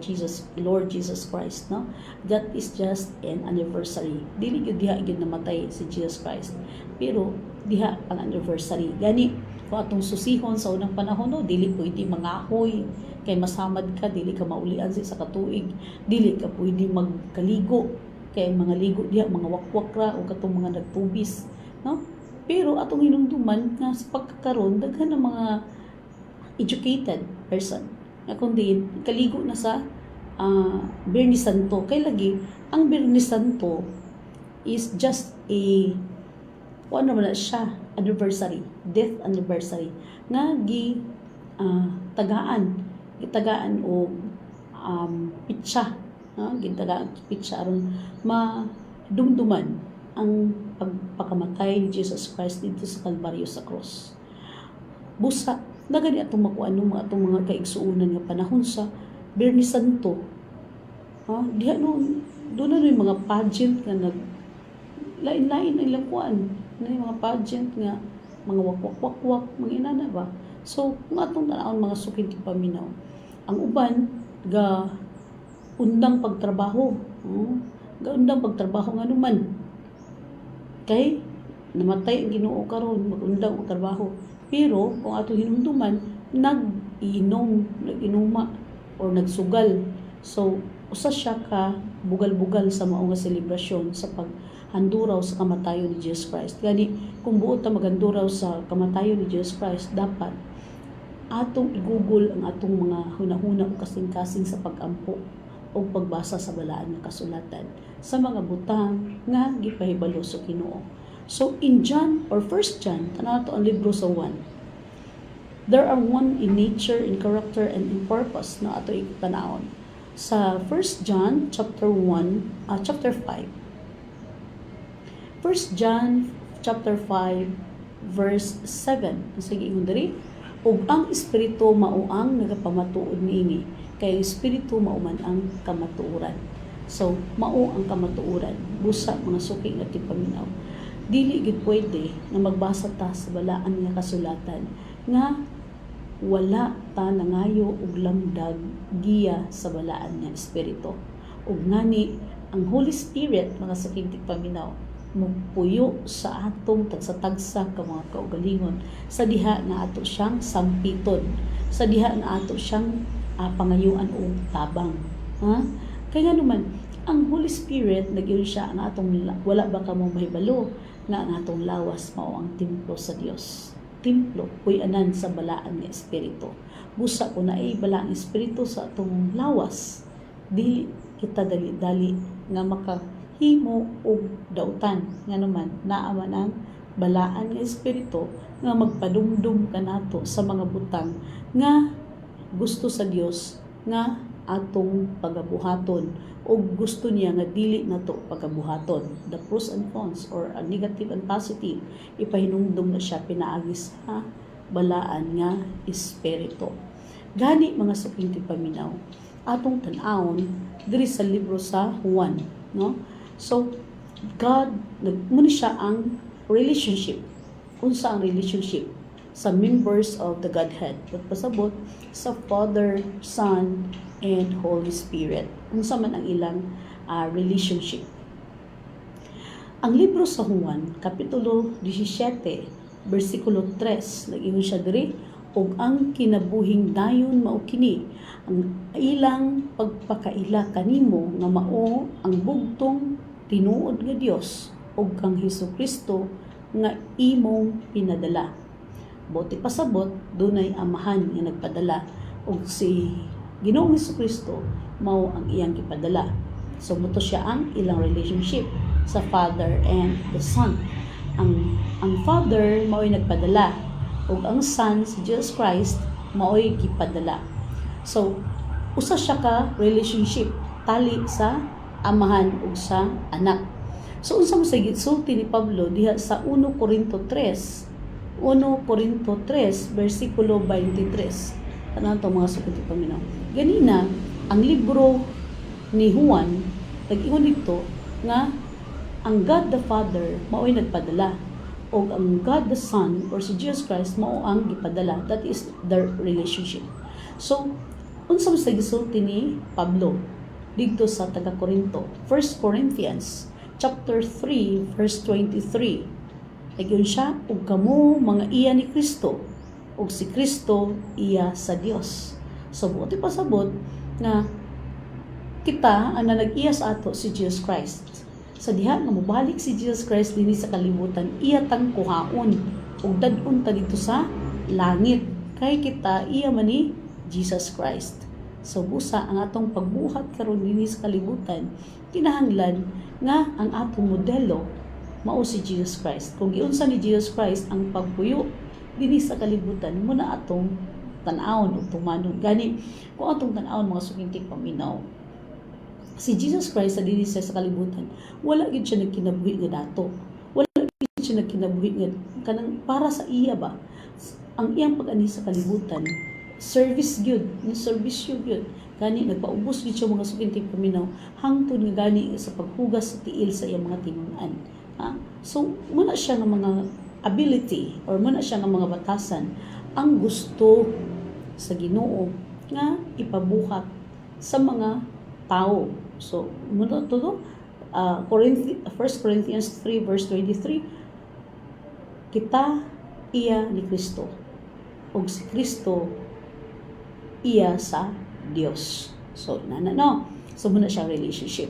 Lord Jesus Christ, no? That is just an anniversary. Dili gyud diha gyud namatay si Jesus Christ, pero diha ang anniversary. Gani kung atong susihon sa unang panahon, no, dili pwede mangahoy kay masamad ka, dili ka maulian sa katuig, dili ka pwede magkaligo kay mga ligo diha mga wakwak ra o katong mga nagtubis, no? Pero atong hinumduman nga sa pagkakaroon daghan ng mga educated person nga kundi kaligo na sa Biyernes Santo. Kay lagi ang Biyernes Santo is just a ano na siya, anniversary, death anniversary nga gitagaan o pitsa, gitagaan pitsa aron madumduman ang pagpakamatay ni Jesus Christ dito sa Kalbaryo sa cross. Busa na gani atong makuan mga atong mga kaigsuonan nga panahon sa Biyernes Santo. Diha doon na yung mga pageant nga lain-lain ang ilang kuan, na yung mga pageant nga mga wakwak-wakwak, mga inana ba. So kung atong tanawon mga suking paminaw, ang uban ga undang pagtrabaho, gaundang pagtrabaho nga naman kay namatay ang Ginoo karon, magundang og trabaho. Pero kung atong hinumduman, nag-inuma or nagsugal. So usa siya ka bugal-bugal sa mao nga selebrasyon sa paghanduraw sa kamatayon ni Jesus Christ. Gani kung buot ta maghanduraw sa kamatayon ni Jesus Christ, dapat atong igugol ang atong mga hunahuna o kasing-kasing sa pag-ampo o pagbasa sa balaan nga kasulatan sa mga butang nga gipahibalo sa Ginoo. So in John or 1 John, tanaw to ang libro sa 1. There are one in nature, in character, and in purpose na ato itanawon. Sa 1 John chapter 5. 1 John chapter 5 verse 7. Sige ingon diri, ug ang espiritu mao ang nagapamatuod niini, kay espiritu mao man ang kamatuoran. So mao ang kamatuoran. Busa mga suki nga tipaminaw. Dili gid pwede na magbasa ta sa balaan nga kasulatan nga wala ta nangayo og lamdag giya sa balaan nga espiritu. Ug ngani ang Holy Spirit mga saking tigpaminaw mupuyo sa atong tagsa-tagsa ka mga kaugalingon sa diha nga ato siyang sampiton, sa diha nga ato siyang pangayuan og tabang. Kaya naman ang Holy Spirit nagyon siya ang atong wala ba kamo mahibalo nga ang atong lawas mao ang templo sa Dios. Templo puy-anan sa balaan nga espiritu. Busa ko na ay balaang espiritu sa atong lawas, dili kita dali-dali nga makahimo og dautan nga naman naa man ang balaan nga espiritu nga magpadumdum kanato sa mga butang nga gusto sa Dios nga atong pagabuhaton o gusto niya nga dili nato pagabuhaton. The pros and cons or a negative and positive ipahinumdum na siya pinaagi sa balaan nga espiritu. Gani mga suking tipaminaw, atong tan-awon diri sa libro sa 1, no? So God muna siya ang relationship. Unsa ang relationship? sa members of the Godhead. But pasabot sa Father, Son, and Holy Spirit. Unsa man ang ilang relationship. Ang libro sa Juan, Kapitulo 17, versikulo 3, nag-ingon siya diri, ug ang kinabuhing dayon mao kini, ang ilang pagpakaila kanimo nga mao ang bugtong tinuod nga Dios ug kang Hesukristo nga imong pinadala. Buti pasabot, dunay amahan nga nagpadala ug si Ginoong Hesukristo mao ang iyang gipadala. So muto siya ang ilang relationship sa Father and the Son. Ang Father mao'y nagpadala ug ang Son si Jesus Christ mao'y gipadala. So usa siya ka relationship tali sa amahan ug sa anak. So unsa mo sa gitsulti ni Pablo diha sa 1 Corinto 3 versikulo 23. Tanan to mga sugod paminaw. Ganina ang libro ni Juan nag-ingon dito nga ang God the Father mao'y nagpadala o ang God the Son or si Jesus Christ mao ang gipadala. That is their relationship. So unsa mo sa gisulti ni Pablo dito sa taga Corinto? 1 Corinthians chapter 3 verse 23. Nag-ingon siya, ug kamo mga iya ni Kristo ug si Kristo iya sa Dios. So buti pasabot na kita ang nag-iya sa ato si Jesus Christ. Sa diha nga mobalik si Jesus Christ dinhi sa kalibutan, iya tang kuhaon ug dad-on ta dito sa langit. Kay kita iya man ni Jesus Christ. So busa ang atong pagbuhat karon dinhi sa kalibutan, kinahanglan nga ang atong modelo mao si Jesus Christ. Kung giunsa ni Jesus Christ ang pagpuyo dinhi sa kalibutan, muna atong tan-awon ug tumanon. Gani kung atong tan-awon mga sukintig paminaw, si Jesus Christ sa dinhi sa kalibutan, wala gid siya nagkinabuhi nga dato. Wala gid siya nagkinabuhi nga kanang para sa iya ba. Ang iyang pag-ani sa kalibutan, service gyud, ni service gyud. Gani nagpaubos gid siya mga sukintig paminaw hangtod nga gani sa paghugas sa tiil sa iyang mga tinun-an. So muna siya ng mga ability or muna siya ng mga batasan ang gusto sa Ginoo nga ipabuhat sa mga tao. So muna to 1 Corinthians 3 verse 23, kita iya ni Kristo ug si Kristo iya sa Dios. So so muna siya relationship.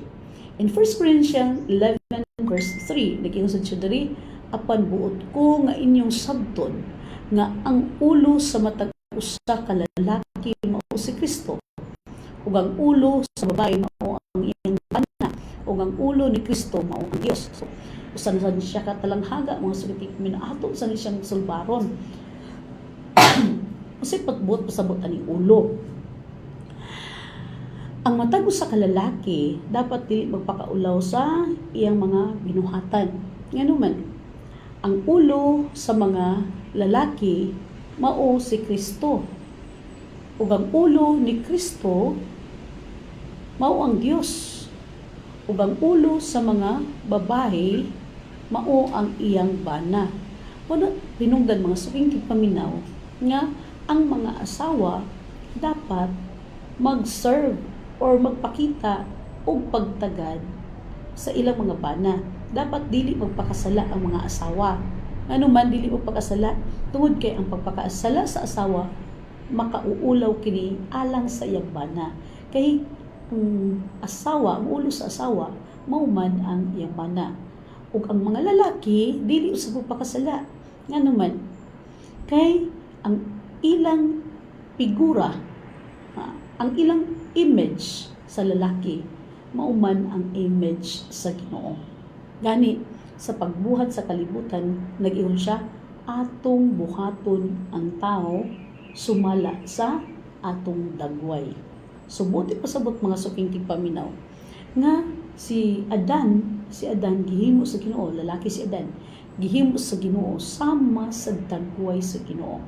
In 1 Corinthians 11 verse 3, nag-ingon siya diri, apan buot ko nga inyong sabton nga ang ulo sa matag usa ka lalaki mao si Kristo ug ang ulo sa babae mao ang iyang bana ug ang ulo ni Kristo mao ang Dios. So usan sa siya ka talanghaga mga sulitik minahato sa ni siyang sulbaron. Kasi patbuot pasabot ani ulo. Ang matag usa ka lalaki dapat dili magpakaulaw sa iyang mga binuhatan. Ngano man ang ulo sa mga lalaki mao si Kristo. Ug ang ulo ni Kristo mao ang Dios. Ug ang ulo sa mga babae mao ang iyang bana. Kuno pinungdan mga suking paminaw nga ang mga asawa dapat mag-serve or magpakita og pagtagad sa ilang mga bana. Dapat dili magpakasala ang mga asawa. Ano man dili magpakasala tungod kay ang pagpakasala sa asawa makauulaw kini alang sa iyang bana. Kay asawa, ang ulo sa asawa mao man ang iyang bana. Ug ang mga lalaki dili usab magpakasala. Ngano man kay ang ilang figura, ang ilang image sa lalaki mao man ang image sa Ginoo. Gani sa pagbuhat sa kalibutan nag-ingon siya, atong buhaton ang tao sumala sa atong dagway. So buti pasabot mga suking tigpaminaw nga si Adan gihimo sa Ginoo, lalaki si Adan gihimo sa Ginoo sama sa dagway sa Ginoo.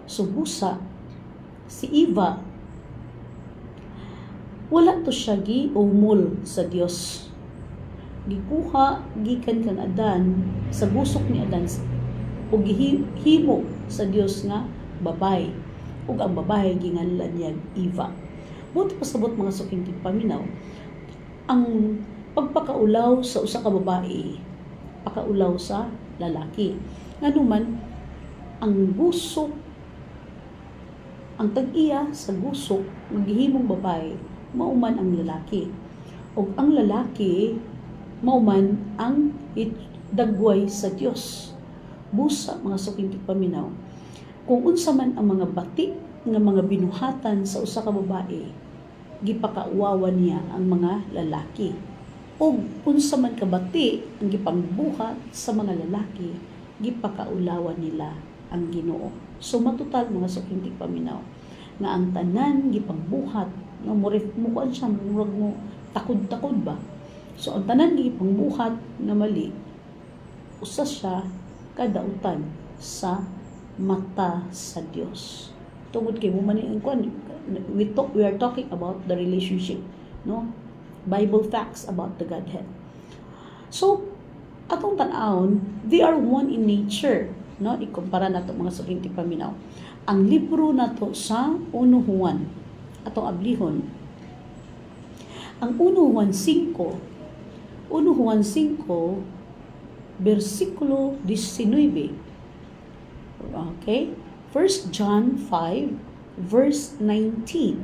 So busa si Eva wala to siya giumol sa Dios. Gikuha gikan kan Adan sa busok ni Adan o gihimo sa Dios nga babay, ug ang babae ginganlan niya Eva. Buti pasabot mga suking tigpaminaw, ang pagpakaulaw sa usa ka babae, pakaulaw sa lalaki. Nganuman ang gusok, ang tag-iya sa gusok maghihimong babae, mauman ang lalaki. O ang lalaki mauman ang dagway sa Dios. Busa mga suking tigpaminaw, kung unsa man ang mga bati nga mga binuhatan sa usa ka babae, gipakauwawan niya ang mga lalaki. O unsa man kabati ang gipangbuhat sa mga lalaki, gipakaulawan nila ang Ginoo. So matutal mga suking tigpaminaw, nga ang tanan gipangbuhat nga mukuan siya murag mo takod-takod ba. So ang tanan gipangbuhat na mali, usa siya kadautan sa mata sa Dios. Tungod kay mo man ang kwan, we are talking about the relationship, no? Bible facts about the Godhead. So atong tan-awon, they are one in nature, no? Ikumpara nato mga suking tigpaminaw. Ang libro nato sa 1 Juan atong ablihon. Ang 1 Juan 5 versikulo 19. Okay? 1 John 5 verse 19.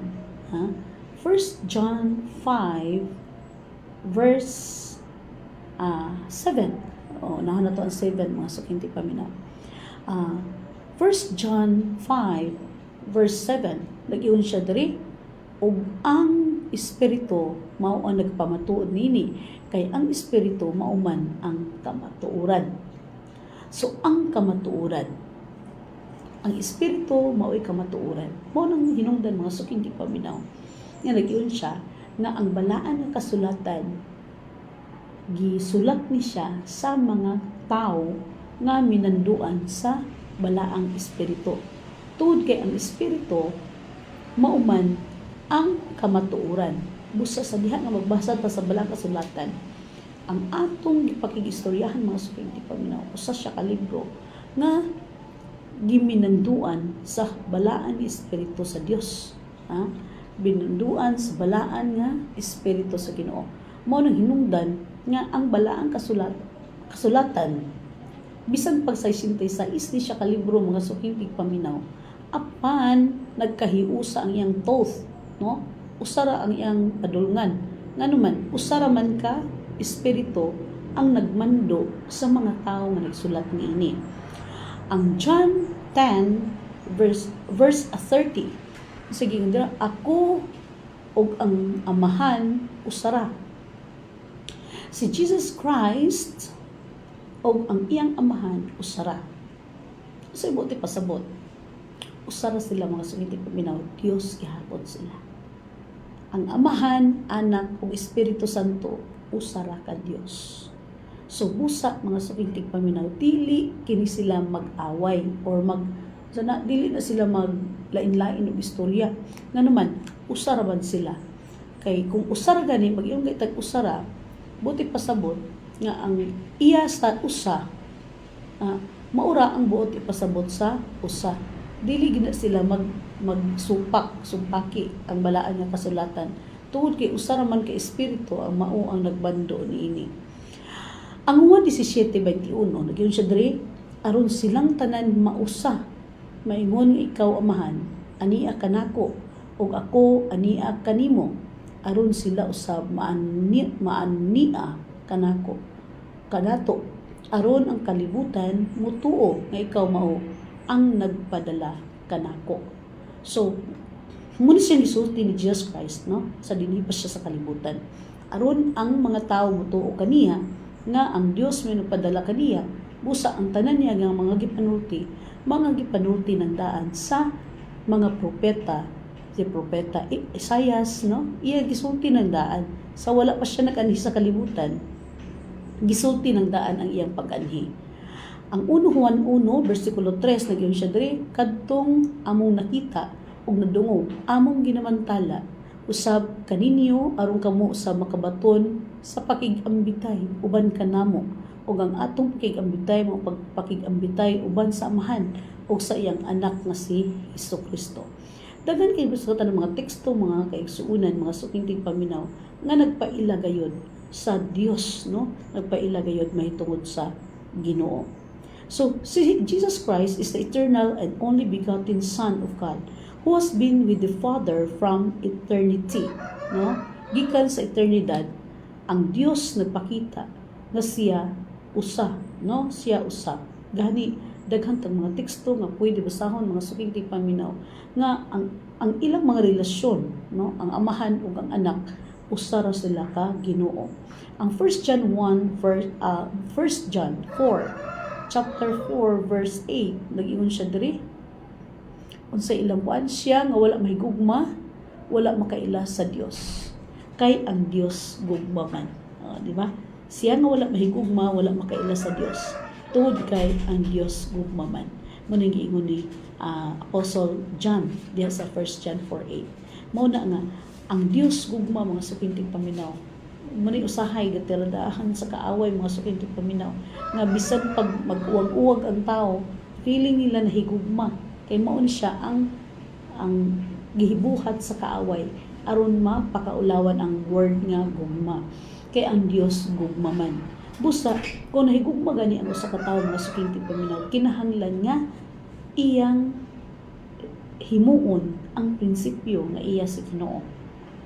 1 John 5 verse 7. Nahan na to ang 7 mga suking tigpaminaw. 1 John 5 verse 7. Nagiun siya diri, ug ang Espiritu mao ang nagpamatuod nini, kay ang Espiritu mao man ang kamatuoran. So ang kamatuoran, ang Espiritu mao'y kamatuoran. Mao nang hinungdan mga suking tigpaminaw, nga nagiun siya na ang balaan nga kasulatan gisulat ni siya sa mga tao nga minanduan sa balaang Espiritu. Tungod kay ang Espiritu mauman ang kamatuoran. Busa sa diha nga magbasa ta sa balaang kasulatan, ang atong gipakigistoryahan mga suking tigpaminaw, usa siya ka libro nga giminanduan sa balaan nga Espiritu sa Dios. Binanduan sa balaan nga Espiritu sa Ginoo. Mao nang hinungdan nga ang balaang kasulatan bisan pag 66 ni siya ka libro mga suking tigpaminaw, apan nagkahiusa ang iyang toth, no? Usara ang iyang padulngan. Nganuman usara man ka Espiritu ang nagmando sa mga tao nga nagsulat niini. Ang John 10 verse 30. Sige nga, ako og ang amahan usara. Si Jesus Christ og ang iyang amahan usara. Sa ibuti pasabot, usara sila mga suking tigpaminaw, Dios gihapon sila. Ang amahan, anak ug Espiritu Santo usara ka Dios. So busa mga suking tigpaminaw, dili kini sila mag-away or dili na sila maglain-lain og istorya. Nganuman usara man sila. Kay kung usara gani mag-iyong gaytag usara, buti pasabot nga ang iya sa usa, maura ang buot ipasabot sa usa. Dili gina sila sumpaki ang balaan nga kasulatan. Tungod kay usara man ka Espiritu ang mao ang nagbando niini. Ang 1:17-21 nagyon siya diri, aron silang tanan mausa, maingon nga ikaw amahan, ania kanako, ug ako ania kanimo, aron sila usab maania kanako kanato, aron ang kalibutan mutuo nga ikaw mao ang nagpadala kanako. So muna siya gisulti ni Jesus Christ, no? Sa dinhi pa siya sa kalibutan, aron ang mga tao mutuo kaniya nga ang Dios may nagpadala kaniya. Busa ang tanan niya nga mga gipanulti ng daan sa mga propeta. Si propeta Isaias, no? Iya gisulti ng daan sa wala pa siya nag-anhi sa kalibutan. Gisulti ng daan ang iyang pag-anhi. Ang 1 Juan 1 versikulo 3 nagyon siya diri, kadtong among nakita ug nadungog, among ginamantala usab kaninyo aron kamo sa makabaton sa pakigambitay uban kanamo, ug ang atong pakigambitay mo pagpakigambitay uban sa Amahan ug sa iyang anak nga si Hesukristo. Daghan kay gusto ta ng mga teksto, mga kaigsuunan, mga suking tigpaminaw nga nagpaila gayud sa Dios, no? Nagpaila gayud mahitungod sa Ginoo. So, si Jesus Christ is the eternal and only begotten Son of God who has been with the Father from eternity, no? Gikan sa eternidad, ang Dios nagpakita nga siya usa, no? Siya usa. Gani daghan tang mga teksto nga pwede basahon, mga suking tigpaminaw nga ang ilang mga relasyon, no? Ang amahan ug ang anak usa ra sila ka Ginoo. Ang 1 John 1 John 4 chapter 4 verse 8 nag-ingon siya diri unsa ilang kuan, siya nga wala mahigugma, wala makaila sa Dios, kay ang Dios gugma man. Di ba? Siya nga wala mahigugma, wala makaila sa Dios, tungod kay ang Dios gugma man. Muna yung giingon ni Apostle John diya sa 1 John 4:8. Mao na nga ang Dios gugma, mga suking tigpaminaw. Muna usahay gatiradahan sa kaaway, mga suking tigpaminaw, nga bisan pag mag-uwag-uwag ang tao, feeling nila na higugma, kay mao ni siya ang gihibuhat sa kaaway aron mapakaulawan ang word nga gugma, kay ang Dios gugma man. Busa kung nahigugma gani ang usa ka tawo, mga suking tigpaminaw, kinahanglan nga iyang himuon ang prinsipyo nga iya sa Ginoo,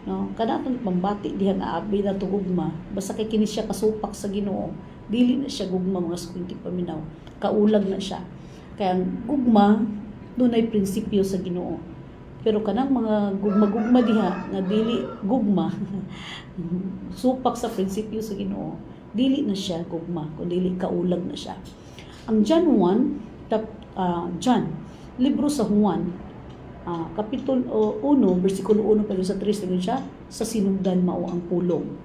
no? Kada atong pambati diha nga abi na to gugma, basta kay kini siya kasupak sa Ginoo, dili na siya gugma, mga suking tigpaminaw, kaulag na siya. Kaya ang gugma dunay prinsipyo sa Ginoo. Pero kanang mga gugma-gugma diha nga dili gugma supak sa prinsipyo sa Ginoo, dili na siya gugma, kundi kaulag na siya. Ang John 1, libro sa Juan, kapitulo 1, versikulo 1 pero sa 3 lang siya, sa sinugdan mao ang pulong.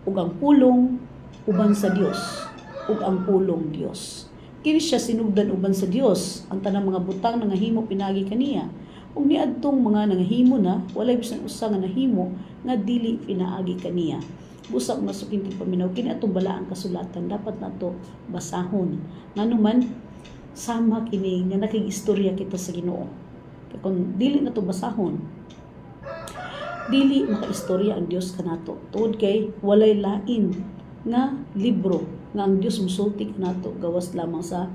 Ug ang pulong uban sa Dios, ug ang pulong Dios. Kini siya sinugdan uban sa Dios, ang tanang mga butang nangahimo pinagi kaniya. Ug niadtong mga nangahimo na, walay bisan usa nga nahimo nga dili pinaagi kaniya. Busa mga suking tigpaminaw, kini atong balaang kasulatan dapat nato basahon. Nganuman sama kini nga nakigistorya kita sa Ginoo. Kung dili nato basahon, dili makaistorya ang Dios kanato. Tungod kay walay lain nga libro nga ang Dios musulti kanato gawas lamang sa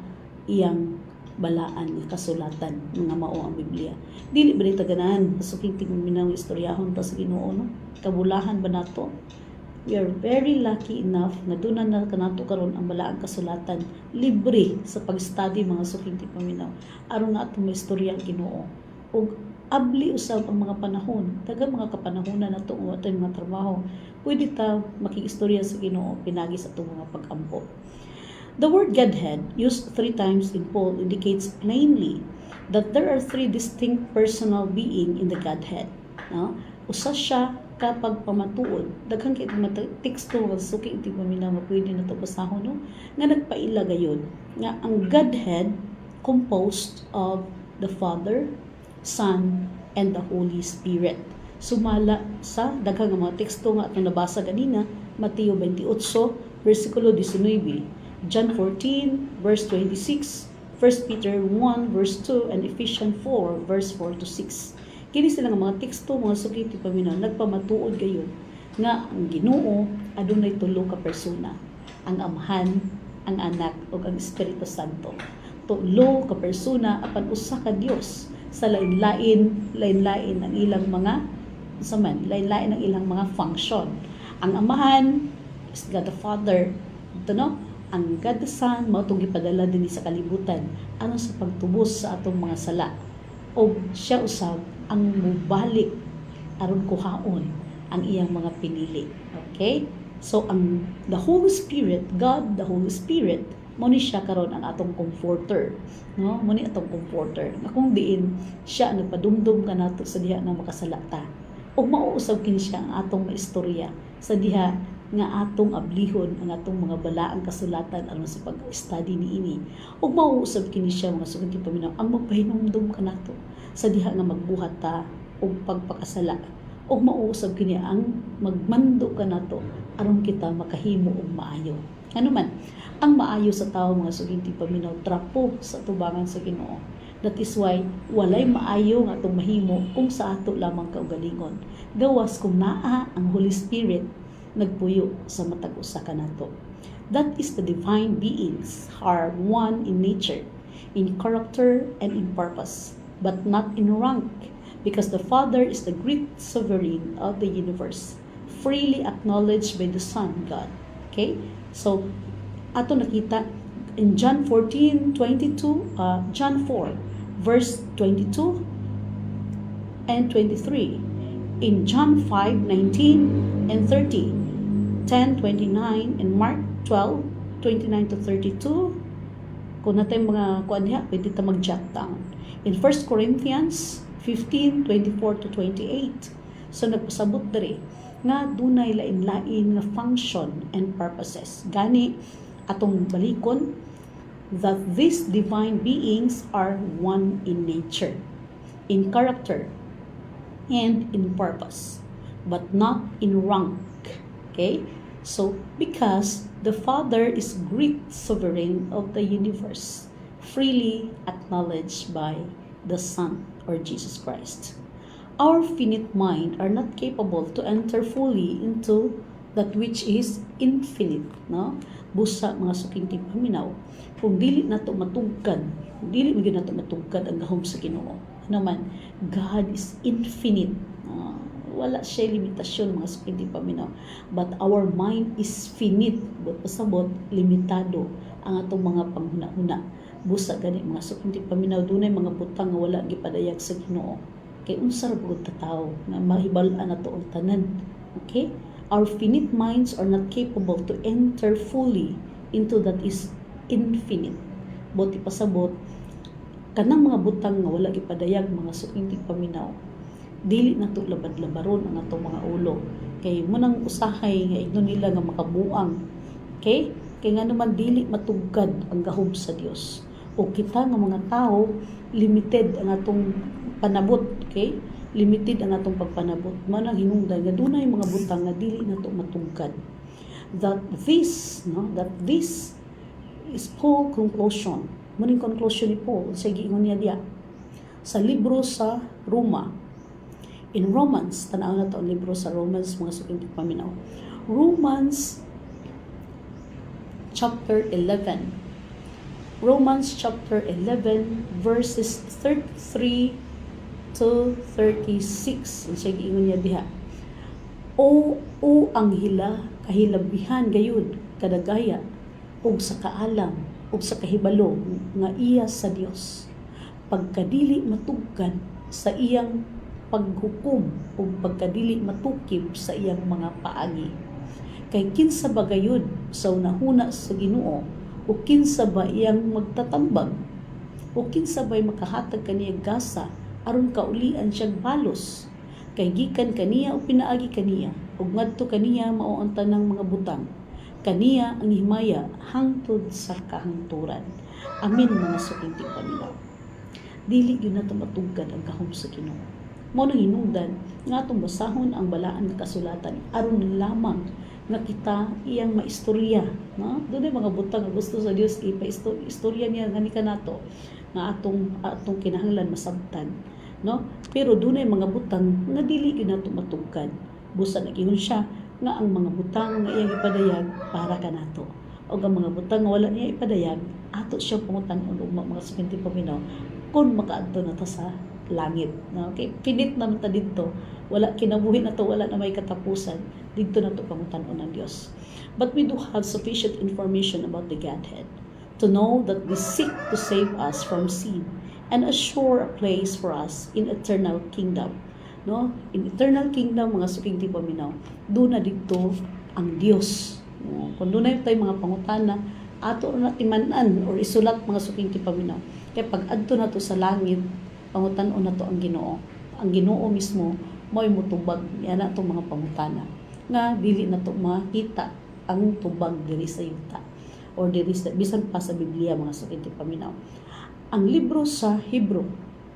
iyang balaan nga kasulatan nga mao ang Biblia. Dili ba dito ganahan suking tigpaminaw istoryahon ta sa Ginoo, no? Kabulahan ba nato? We are very lucky enough na doon na kanato karon ang balaang kasulatan libre sa pag-study, mga suking tigpaminaw, aron nga atong maistorya ang Ginoo. Ug abli usab ang mga panahon, taga mga kapanahonan nato ang atong mga trabaho, pwede ta makiistorya sa Ginoo pinagi sa atong mga pag-ampo. The word Godhead, used 3 times in Paul, indicates plainly that there are 3 distinct personal being in the Godhead. No? Usa siya kapag pamatuod. Daghang kay mga teksto nga suking tigpaminaw nga pwede na ito basahon, no? Nga nagpaila gayon nga ang Godhead composed of the Father, Son, and the Holy Spirit. Sumala sa daghang mga teksto nga atong nabasa ganina, Mateo 28 versikulo 19, John 14 verse 26, 1 Peter 1 verse 2, and Ephesians 4 verse 4 to 6. Kini sila nga mga teksto, mga suking tigpaminaw, nagpamatuod gayon nga ang Ginoo adunay 3 ka persona, ang Amahan, ang Anak, ug ang Espiritu Santo. 3 ka persona apan usa ka Dios, sa lain-lain ang ilang mga lain-lain ang ilang mga function. Ang Amahan is God the Father, ito, no? Ang God the Son mao tong gipadala dinhi sa kalibutan ano sa pagtubos sa atong mga sala, o siya usab ang mubalik aron kuhaon ang iyang mga pinili. Okay? So ang the Holy Spirit, God the Holy Spirit, mo ni siya karon ang atong comforter, no? Mo ni atong comforter nga kung diin siya nagpadumdum kanato sa diha nga makasalata, ug mauusab kini siya ang atong maistorya sa diha nga atong ablihon ang atong mga balaang kasulatan aron sa pag-study niini, ug mauusab kini siya, mga suking tigpaminaw, ang magpahinumdum kanato sa diha nga magbuhat ta og pagpakasala og mauusab kini ang magmando kanato aron kita makahimo og maayo. Ano man ang maayo sa tao mga suginti paminaw, trapo sa tubangan sa Ginoo. That is why walay maayo nga atong mahimo kung sa ato lamang kaugalingon. Gawas kung naa ang Holy Spirit nagpuyo sa matag usa kanato. That is the divine beings are one in nature, in character and in purpose, but not in rank, because the Father is the great sovereign of the universe, freely acknowledged by the Son God. Okay? So ato nakita in John 14:22, John 4 verse 22 and 23, in John 5:19 and 30, 10:29, and Mark 12:29 to 32. Kung natay mga kuan diha, pwede ta mag-jot down. In 1 Corinthians 15:24 to 28, so nagpasabot diri nga dunay lain-lain nga function and purposes. Gani atong balikon that these divine beings are one in nature, in character, and in purpose, but not in rank. Okay? So, because the Father is great sovereign of the universe, freely acknowledged by the Son, or Jesus Christ. Our finite mind are not capable to enter fully into that which is infinite, no? Busa mga suking paminaw, kung dili nato matugkad, dili mo nato matugkad ang gahom sa Ginoo. Ano man, God is infinite. Wala siya limitasyon mga suking paminaw. But our mind is finite. But pasabot, limitado ang atong mga panghuna-huna. Busa gani mga suking paminaw, dunay mga butang nga wala gipadayag sa Ginoo. Kay unsa ra bugod ta tawo nga mahibal-an nato og tanan. Okay? Our finite minds are not capable to enter fully into that is infinite. Buti pasabot, kanang mga butang nga wala gipadayag mga suking paminaw, dili nato labad-labaron ang atong mga ulo. Kay munang usahay nga ignon nila nga makabuang. Okay? Kay nga naman dili matugkad ang gahom sa Dios. O kita nga mga tao, limited ang atong panabot. Okay? Limited ang atong pagpanabot. Manang hinungdan nga dunay mga butang nga dili nato matugkad. That this is Paul conclusion. Muning conclusion ni Paul sa giingon niya diya sa libro sa Roma. In Romans, tanaw na to ang libro sa Romans, mga suking paminaw. Romans chapter 11. Romans chapter 11 verses 33 to 36. Ang siya giingon niya diha. O anghela, kahilabihan gayud, kadagaya, ug sa kaalam, ug sa kahibalo, nga iya sa Dios. Pagkadili matugkad sa iyang paghukom, ug pagkadili matukib sa iyang mga paagi. Kay kinsa ba gayud sa unahuna sa Ginoo, o kinsa ba iyang magtatambag, o kinsa ba'y makahatag kaniya gasa, aron kaulian siyang balos, kay gikan kaniya o pinaagi kaniya, ug ngadto kaniya mao ang tanang mga butang, kaniya ang himaya hangtod sa kahangturan. Amin mga suking tigpanilaw. Dili yun nato matugkad ang gahom sa Ginoo. Mao nang hinungdan nga atong basahon ang balaan nga kasulatan aron lamang nga kita iyang maistorya, no? Dunay mga butang nga gusto sa Dios ipa-istorya niya gani kanato nga atong kinahanglan masabtan, no? Pero dunay mga butang nga dili gyud nato matugkad. Busa nagingon siya nga ang mga butang nga iyang ipadayag para kanato. O ang mga butang nga wala niya ipadayag, ato siya pangutan-on mga sukinti paminaw kung makaadto na ta sa langit. Okay? Pinit naman ta dito. Wala kinabuhi na to, wala na may katapusan. Dito na to pangutan-on ng Dios. But we do have sufficient information about the Godhead to know that we seek to save us from sin and assure a place for us in eternal kingdom. No? In eternal kingdom, mga suking di paminaw, doon na dito ang Dios. No? Kung doon na tayo mga pangutana, ato na timanan or isulat mga suking di paminaw. Kaya pag adto na to sa langit, pangutan-on na to ang Ginoo. Ang Ginoo mismo, mo'y mutubag. Yan na itong mga pangutana. Nga, dili na to makita ang tubag diri sa yuta. Or diri sa, bisan pa sa Biblia, mga sukinti paminaw. Ang libro sa Hebrew,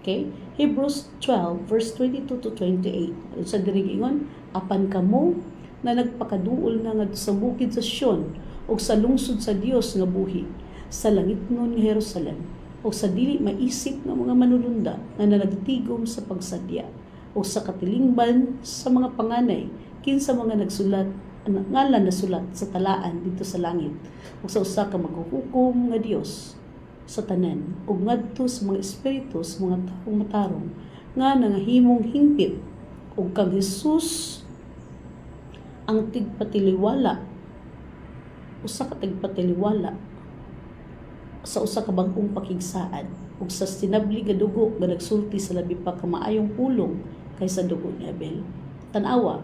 Okay? Hebrews 12 verse 22 to 28. Sa diri ingon, apan kamo na nagpakaduol na nga sa bukid sa Sion o sa lungsod sa Dios nga buhi, sa langitnon nga Jerusalem, o sa dili maisip nga mga manulunda nga nanagtigom sa pagsadya, o sa katilingban sa mga panganay kinsa mga nagsulat ngalan na sulat sa talaan dito sa langit, o sa usa ka maghuhukom nga Dios sa tanan, ug ngadto sa mga espiritu sa mga taong matarong nga nangahimong hingpit, ug kang Hesus ang tigpatiliwala, usa ka tigpatiliwala sa usa ka bag-ong pakigsaan, ug sa sinabli nga dugo nga nagsulti sa labi pa ka maayong pulong kaysa dugo ni Abel. Tan-awa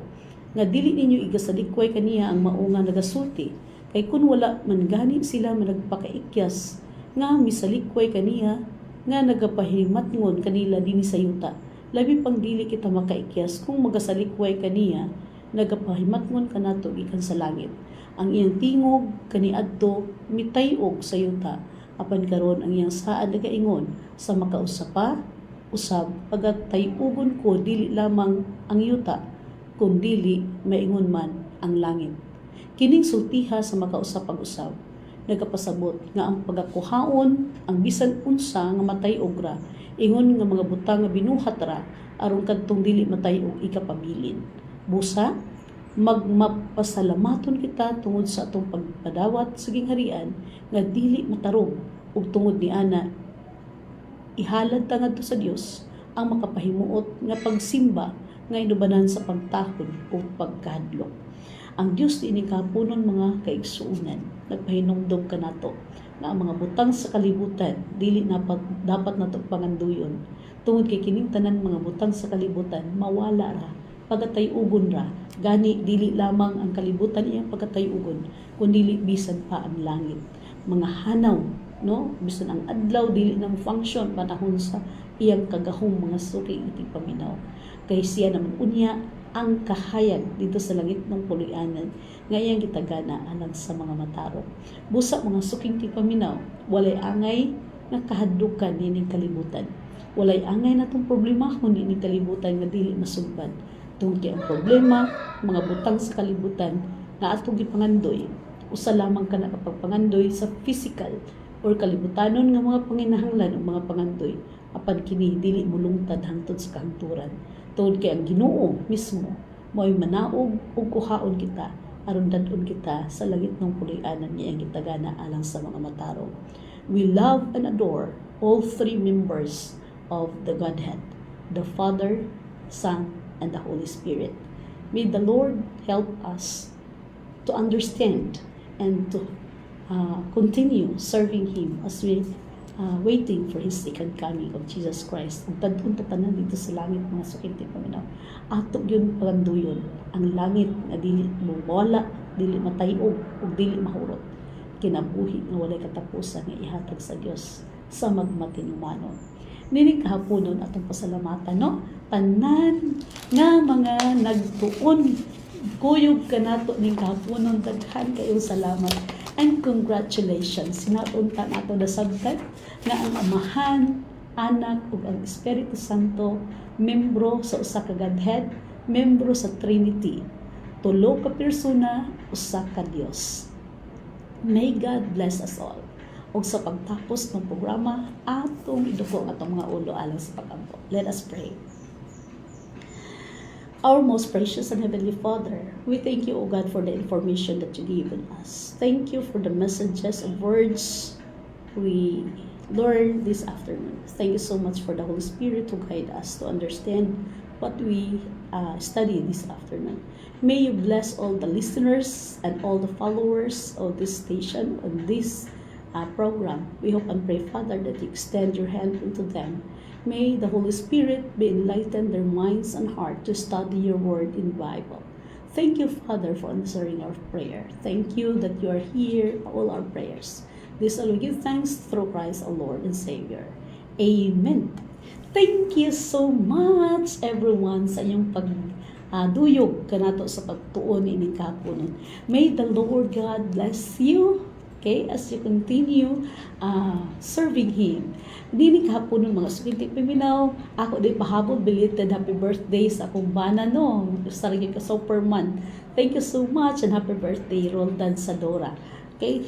nga dili ninyo igasalikway kaniya ang mao nga nagasulti, kay kun wala man gani sila managpakaikyas nga misalikway kaniya nga nagapahimatngon kanila dinhi sa yuta, labi pang dili kita makaikyas kung magasalikway kaniya nagapahimatngon kanato gikan sa langit. Ang iyang tingog kaniadto mitay-og sa yuta, apan karon ang iyang saad nagaingon sa makausapa usab pagatay-ugon ko dili lamang ang yuta kun dili maingon man ang langit. Kining sultiha sa makausap pag-usab nagapasabot nga ang pagakuhaon ang bisan unsa nga matay-og ra ingon nga mga butang nga binuhat ra aron kadtong dili matay-og ikapabilin. Busa, magmapasalamaton kita tungod sa atong pagpadawat sa gingharian nga dili matarong, ug tungod ni ana ihalad ta ngadto sa Dios ang makapahimuot nga pagsimba nga inubanan sa pagtahod o pagkahadlok. Ang Dios diini kapunon mga kaigsuonan nagpahinumdom kanato nga ang mga butang sa kalibutan dili dapat nato panganduyon, tungod kay kining tanan mga butang sa kalibutan mawala ra pagatay-ugon ra, gani dili lamang ang kalibutan iyang pagatay-ugon kundi bisan pa ang langit. Mga hanaw, no, bisan ang adlaw dili na function panahon sa iyang kagahong mga suki iti paminaw, kay siya naman unya ang kahayag dito sa langit ng puloy-anan nga iyang gitagana alang sa mga matarong. Busa mga suking ti paminaw, walay angay nga kahadlukan nining kalibutan, walay angay natong problemahon nining kalibutan nga dili masugban. Tungod kay ang problema, mga butang sa kalibutan na atong gipangandoy, usa lamang ka nakapagpangandoy sa physical or kalibutanon nga mga panginahanglan o mga pangandoy, apan kini dili mulungtad hangtod sa kahangturan. Tungod kay ang Ginoo mismo mo'y manaog ug kuhaon kita aron dad-on kita sa langit ng puloy-anan niya ang gitagana alang sa mga matarong. We love and adore all three members of the Godhead, the Father, Son, and the Holy Spirit. May the Lord help us to understand and to continue serving Him as we waiting for His second coming of Jesus Christ. Ang tadun tatanan dito sa langit mga sukinti paminaw. Ato yun paganduyon ang langit na dili mawala, dili matayog, ug dili mahurot. Kinabuhi nga walay katapusan nga ihatag sa Dios sa magmatinumanon. Nining kahaponon atong pasalamatan, no? Tanan nga mga nagtuon kuyog kanato ning kahaponon, daghan kayong salamat and congratulations. Sinaunta nato dasabtan nga ang Amahan, Anak ug ang Espiritu Santo membro sa usa ka Godhead, membro sa Trinity, tulo ka persona, usa ka Dios. May God bless us all. O sa pagtapos ng programa, atong iduko atong mga ulo alang sa pag-ampo. Let us pray. Our most precious and heavenly Father, we thank you, O God, for the information that you given us. Thank you for the messages and words we learned this afternoon. Thank you so much for the Holy Spirit to guide us to understand what we study this afternoon. May you bless all the listeners and all the followers of this station, on this program. We hope and pray, Father, that you extend your hand into them. May the Holy Spirit be enlighten their minds and heart to study your word in the Bible. Thank you, Father, for answering our prayer. Thank you that you are here for all our prayers. This all we give thanks through Christ our Lord and Savior. Amen. Thank you so much, everyone, sa inyong pagduyog kanato sa pagtuon ining kahaponon. May the Lord God bless you Okay, as you continue serving Him. Dini kahapon ng mga sukinti piminaw, ako di pahabol belated happy birthday sa akong bana no. Sarili ka Superman. Thank you so much and happy birthday Roldan Sadora. Okay,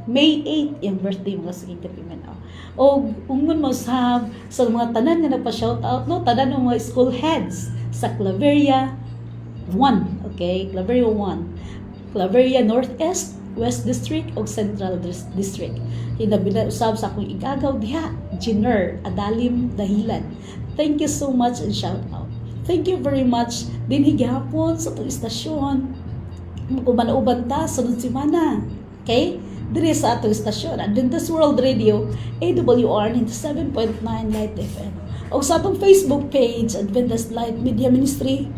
May 8 yung birthday mga sukinti piminaw. O ungon mo sa mga tanan nga nagpa-shout out no, tanan ng mga school heads sa Claveria 1, okay? Claveria 1. Claveria Northeast, West District o Central District. Usab sa akong igagaw diha, Jenner Adalim Dahilan. Thank you so much and shout out. Thank you very much din higapon sa itong istasyon. Kung manauban ta, sunod semana. Okay? Diri sa atong istasyon, Adventist World Radio, AWR 97.9 Light FM. O sa atong Facebook page, Adventist Light Media Ministry,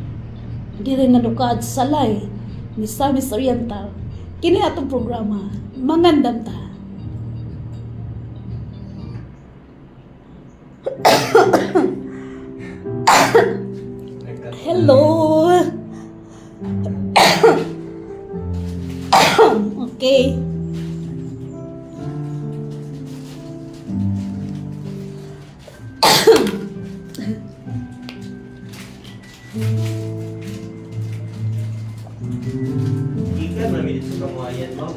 diri nanukad sa Salay ni Samis Oriental. Kini atong programa, mangandam ta. Hello. Okay. Ikan na minit sa kamuayan mo.